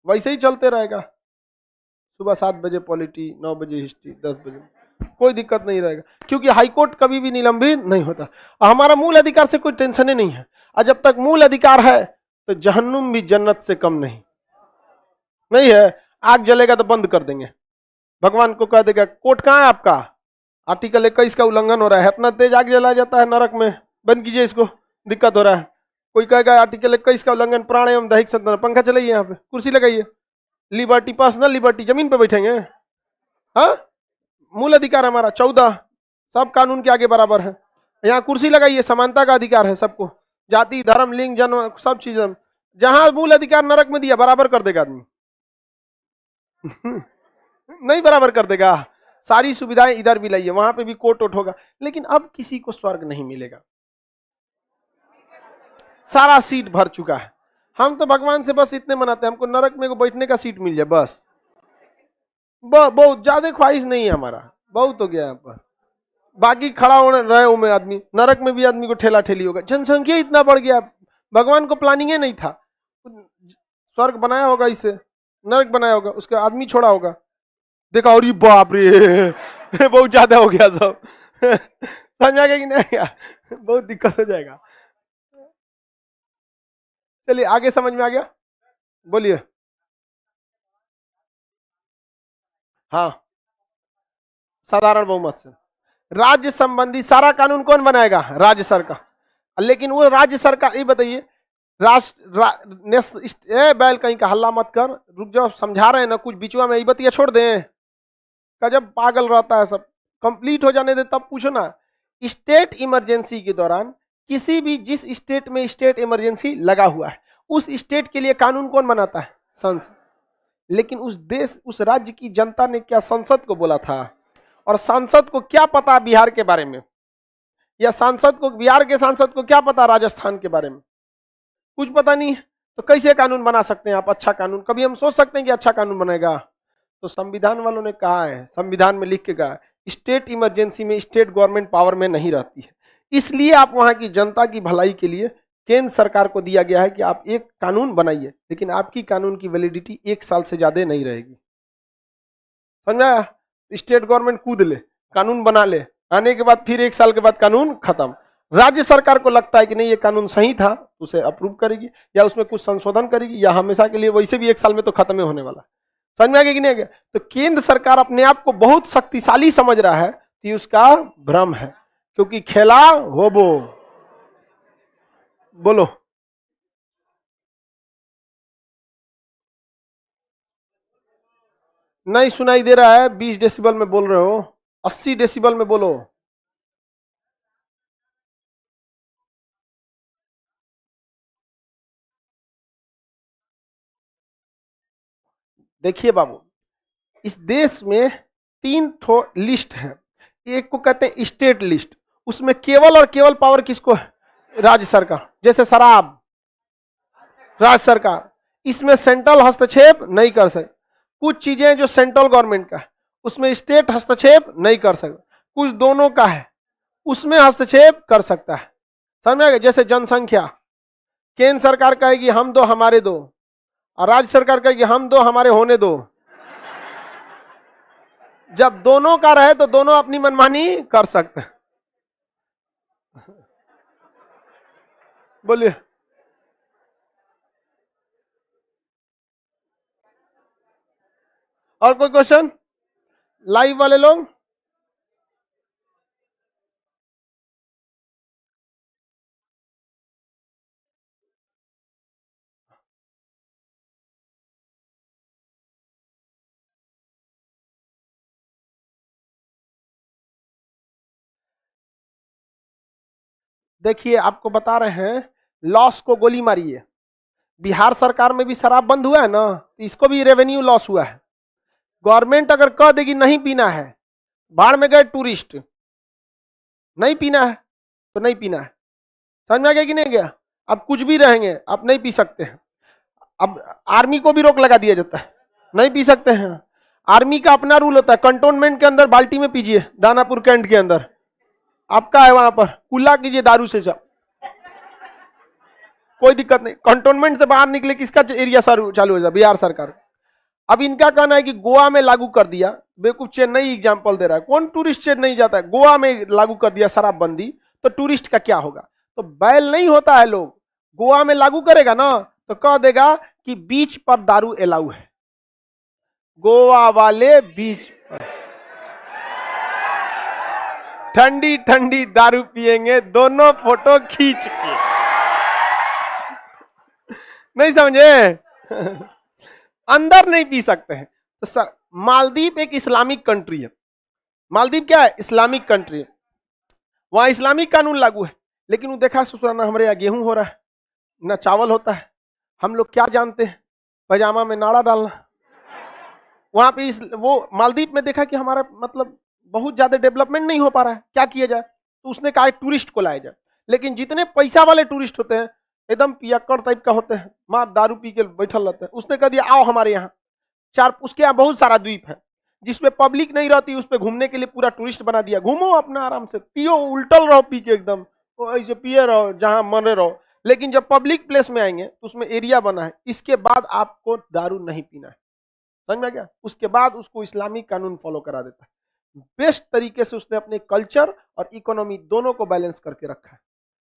A: वैसे ही चलते रहेगा। सुबह 7 बजे पॉलिटी, 9 बजे हिस्ट्री, 10 बजे, कोई दिक्कत नहीं रहेगा, क्योंकि हाईकोर्ट कभी भी निलंबित नहीं होता। हमारा मूल अधिकार से कोई टेंशन ही नहीं है, और जब तक मूल अधिकार है तो जहन्नुम भी जन्नत से कम नहीं है। आग जलेगा तो बंद कर देंगे, भगवान को कह देगा कोर्ट कहाँ है आपका, आर्टिकल 21 का उल्लंघन हो रहा है, इतना तेज आग जलाया जाता है नरक में, बंद कीजिए इसको, दिक्कत हो रहा है। कोई कहेगा आर्टिकल 21 का उल्लंघन, प्राण एवं दैहिक स्वतंत्रता। पंखा चलाइए, यहाँ पे कुर्सी लगाइए। लिबर्टी, पर्सनल लिबर्टी, जमीन पे बैठेंगे? हाँ, मूल अधिकार हमारा 14, सब कानून के आगे बराबर है। यहाँ कुर्सी लगाइए, समानता का अधिकार है सबको, जाति धर्म लिंग जन्म सब चीज। जहां मूल अधिकार नरक में दिया, बराबर कर देगा आदमी। नहीं बराबर कर देगा। सारी सुविधाएं इधर भी लाइए, वहां पे भी कोर्ट वोट होगा। लेकिन अब किसी को स्वर्ग नहीं मिलेगा, सारा सीट भर चुका है। हम तो भगवान से बस इतने मनाते हैं, हमको नरक में को बैठने का सीट मिल जाए बस। बहुत ज्यादा ख्वाहिश नहीं है हमारा, बहुत हो गया यहाँ पर। बाकी खड़ा होने रहे हो में आदमी, नरक में भी आदमी को ठेला ठेली होगा, जनसंख्या इतना बढ़ गया। भगवान को प्लानिंग नहीं था, स्वर्ग बनाया होगा इसे, नरक बनाया होगा, उसका आदमी छोड़ा होगा। देखा, और बाप रे बहुत ज्यादा हो गया सब। समझ आ गया कि नहीं गया? बहुत दिक्कत हो जाएगा। चलिए आगे समझ में आ गया, बोलिए। हाँ, साधारण बहुमत से। राज्य संबंधी सारा कानून कौन बनाएगा? राज्य सरकार। लेकिन वो राज्य सरकार, ये बताइए, राष्ट्र बैल कहीं का हल्ला मत कर, रुक जाओ, समझा रहे हैं ना कुछ, बीचवा में ये बतिया छोड़ दें। जब पागल रहता है सब, कंप्लीट हो जाने दे तब पूछो ना। स्टेट इमरजेंसी के दौरान किसी भी, जिस स्टेट में स्टेट इमरजेंसी लगा हुआ है, उस स्टेट के लिए कानून कौन बनाता है? संसद। लेकिन उस देश, उस राज्य की जनता ने क्या संसद को बोला था? और सांसद को क्या पता बिहार के बारे में, या सांसद को, बिहार के सांसद को क्या पता राजस्थान के बारे में? कुछ पता नहीं। तो कैसे कानून बना सकते हैं आप अच्छा कानून? कभी हम सोच सकते हैं कि अच्छा कानून बनेगा? तो संविधान वालों ने कहा है, संविधान में लिख के कहा है, स्टेट इमरजेंसी में स्टेट गवर्नमेंट पावर में नहीं रहती है। इसलिए आप वहां की जनता की भलाई के लिए केंद्र सरकार को दिया गया है कि आप एक कानून बनाइए, लेकिन आपकी कानून की वैलिडिटी 1 साल से ज्यादा नहीं रहेगी। समझा? स्टेट गवर्नमेंट कूद ले, कानून बना ले, आने के बाद फिर 1 साल के बाद कानून खत्म। राज्य सरकार को लगता है कि नहीं ये कानून सही था, उसे अप्रूव करेगी या उसमें कुछ संशोधन करेगी, या हमेशा के लिए, वैसे भी 1 साल में तो खत्म होने वाला। समझ में आ गया कि नहीं आ गया? तो केंद्र सरकार अपने आप को बहुत शक्तिशाली समझ रहा है, कि उसका भ्रम है, क्योंकि खेला हो वो। बोलो। नहीं सुनाई दे रहा है, 20 डेसिबल में बोल रहे हो, 80 डेसिबल में बोलो। देखिए बाबू, इस देश में 3 लिस्ट है। एक को कहते हैं स्टेट लिस्ट, उसमें केवल और केवल पावर किसको है? राज्य सरकार। जैसे शराब, राज्य सरकार, इसमें सेंट्रल हस्तक्षेप नहीं कर सकते। कुछ चीजें जो सेंट्रल गवर्नमेंट का है, उसमें स्टेट हस्तक्षेप नहीं कर सकता। कुछ दोनों का है, उसमें हस्तक्षेप कर सकता है। समझ में आ गया? जैसे जनसंख्या, केंद्र सरकार कहेगी हम दो हमारे दो, और राज्य सरकार कहेगी हम दो हमारे होने दो। जब दोनों का रहे तो दोनों अपनी मनमानी कर सकते हैं। बोलिए। और कोई क्वेश्चन? लाइव वाले लोग? देखिए आपको बता रहे हैं, लॉस को गोली मारिए। बिहार सरकार में भी शराब बंद हुआ है ना, तो इसको भी रेवेन्यू लॉस हुआ है। गवर्नमेंट अगर कह देगी नहीं पीना है, बाढ़ में गए टूरिस्ट, नहीं पीना है तो नहीं पीना है। समझ में आ गया कि नहीं गया? अब कुछ भी रहेंगे, आप नहीं पी सकते हैं। अब आर्मी को भी रोक लगा दिया जाता है, नहीं पी सकते हैं। आर्मी का अपना रूल होता है, कंटोनमेंट के अंदर बाल्टी में पीजिए, दानापुर कैंट के अंदर आपका है, वहां पर कुल्ला कीजिए दारू से सब, कोई दिक्कत नहीं। कंटोनमेंट से बाहर निकले किसका एरिया चालू हो जाए? बिहार सरकार। अब इनका कहना है कि गोवा में लागू कर दिया, बेवकूफ चेन्नई एग्जाम्पल दे रहा है, कौन टूरिस्ट चेन्नई जाता है? गोवा में लागू कर दिया शराबबंदी, तो टूरिस्ट का क्या होगा? तो बैल नहीं होता है लोग, गोवा में लागू करेगा ना तो कह देगा कि बीच पर दारू अलाउ है, गोवा वाले बीच पर ठंडी ठंडी दारू पिएंगे, दोनों फोटो खींच के। नहीं समझे? अंदर नहीं पी सकते हैं। तो सर मालदीव एक इस्लामिक कंट्री है। मालदीव क्या है? इस्लामिक कंट्री है। वहां इस्लामिक कानून लागू है, लेकिन वो देखा ससुराना हमारे यहाँ गेहूं हो रहा है, ना चावल होता है। हम लोग क्या जानते हैं? पजामा में नाड़ा डालना। वहां पे वो मालदीव में देखा कि हमारा मतलब बहुत ज्यादा डेवलपमेंट नहीं हो पा रहा है, क्या किया जाए? तो उसने कहा टूरिस्ट को लाया जाए। लेकिन जितने पैसा वाले टूरिस्ट होते हैं, एकदम पियक्कड़ टाइप का होते हैं, मार दारू पी के बैठल रहते हैं, उसने कह दिया आओ हमारे यहाँ। उसके यहाँ बहुत सारा द्वीप है जिसपे पब्लिक नहीं रहती, उस पर घूमने के लिए पूरा टूरिस्ट बना दिया। घूमो अपना आराम से, पियो, उल्टल रहो पी के एकदम, तो ऐसे पिए रहो जहां मरे रहो। लेकिन जब पब्लिक प्लेस में आएंगे तो उसमें एरिया बना है, इसके बाद आपको दारू नहीं पीना है। समझ में गया? उसके बाद उसको इस्लामिक कानून फॉलो करा देता है। बेस्ट तरीके से उसने अपने कल्चर और इकोनॉमी दोनों को बैलेंस करके रखा है।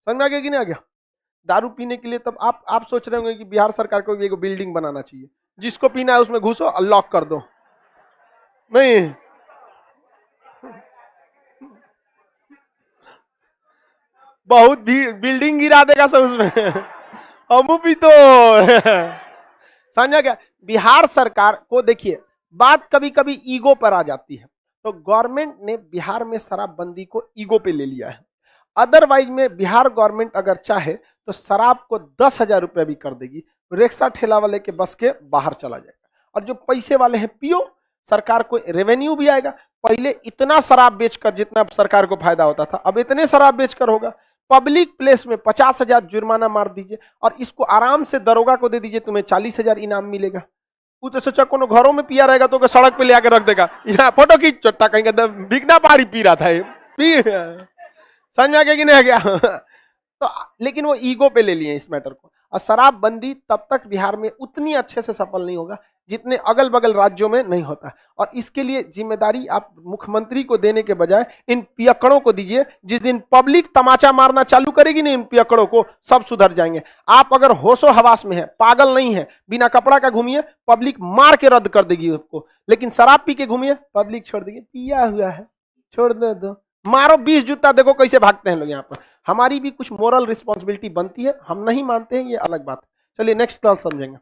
A: समझ में आ गया कि नहीं आ गया? दारू पीने के लिए तब आप सोच रहे होंगे कि बिहार सरकार को एक बिल्डिंग बनाना चाहिए, जिसको पीना है उसमें घुसो और लॉक कर दो। नहीं, बहुत बिल्डिंग गिरा देगा सब उसमें। हम भी तो समझा क्या? बिहार सरकार को देखिए, बात कभी कभी ईगो पर आ जाती है, तो गवर्नमेंट ने बिहार में शराबबंदी को ईगो पे ले लिया है। अदरवाइज में बिहार गवर्नमेंट अगर चाहे तो शराब को 10,000 रुपया भी कर देगी, रिक्शा ठेला वाले के बस के बाहर चला जाएगा। और जो पैसे वाले हैं पियो, सरकार को रेवेन्यू भी आएगा। पहले इतना शराब बेचकर जितना सरकार को फायदा होता था, अब इतने शराब बेचकर होगा। पब्लिक प्लेस में 50,000 जुर्माना मार दीजिए और इसको आराम से दरोगा को दे दीजिए, तुम्हें 40,000 इनाम मिलेगा। वो तो सोचा कोनो घरों में पिया रहेगा तो सड़क पे ले आकर रख देगा, यहाँ फोटो खींच, चट्टा कहीं बिकना पारी पी रहा था ये। समझ में आ गया कि नहीं आ गया? तो लेकिन वो ईगो पे ले लिए इस मैटर को। और शराबबंदी तब तक बिहार में उतनी अच्छे से सफल नहीं होगा जितने अगल बगल राज्यों में नहीं होता। और इसके लिए जिम्मेदारी आप मुख्यमंत्री को देने के बजाय इन पियक्कड़ों को दीजिए। जिस दिन पब्लिक तमाचा मारना चालू करेगी ना इन पियक्कड़ों को, सब सुधर जाएंगे। आप अगर होशो हवास में है, पागल नहीं है, बिना कपड़ा का घूमिए, पब्लिक मार के रद्द कर देगी आपको। लेकिन शराब पी के घूमिए, पब्लिक छोड़ देगी, पिया हुआ है छोड़ दो, मारो 20 जूता, देखो कैसे भागते हैं लोग यहाँ पर। हमारी भी कुछ मोरल रिस्पॉन्सिबिलिटी बनती है, हम नहीं मानते हैं, ये अलग बात है। चलिए नेक्स्ट क्लास समझेंगे।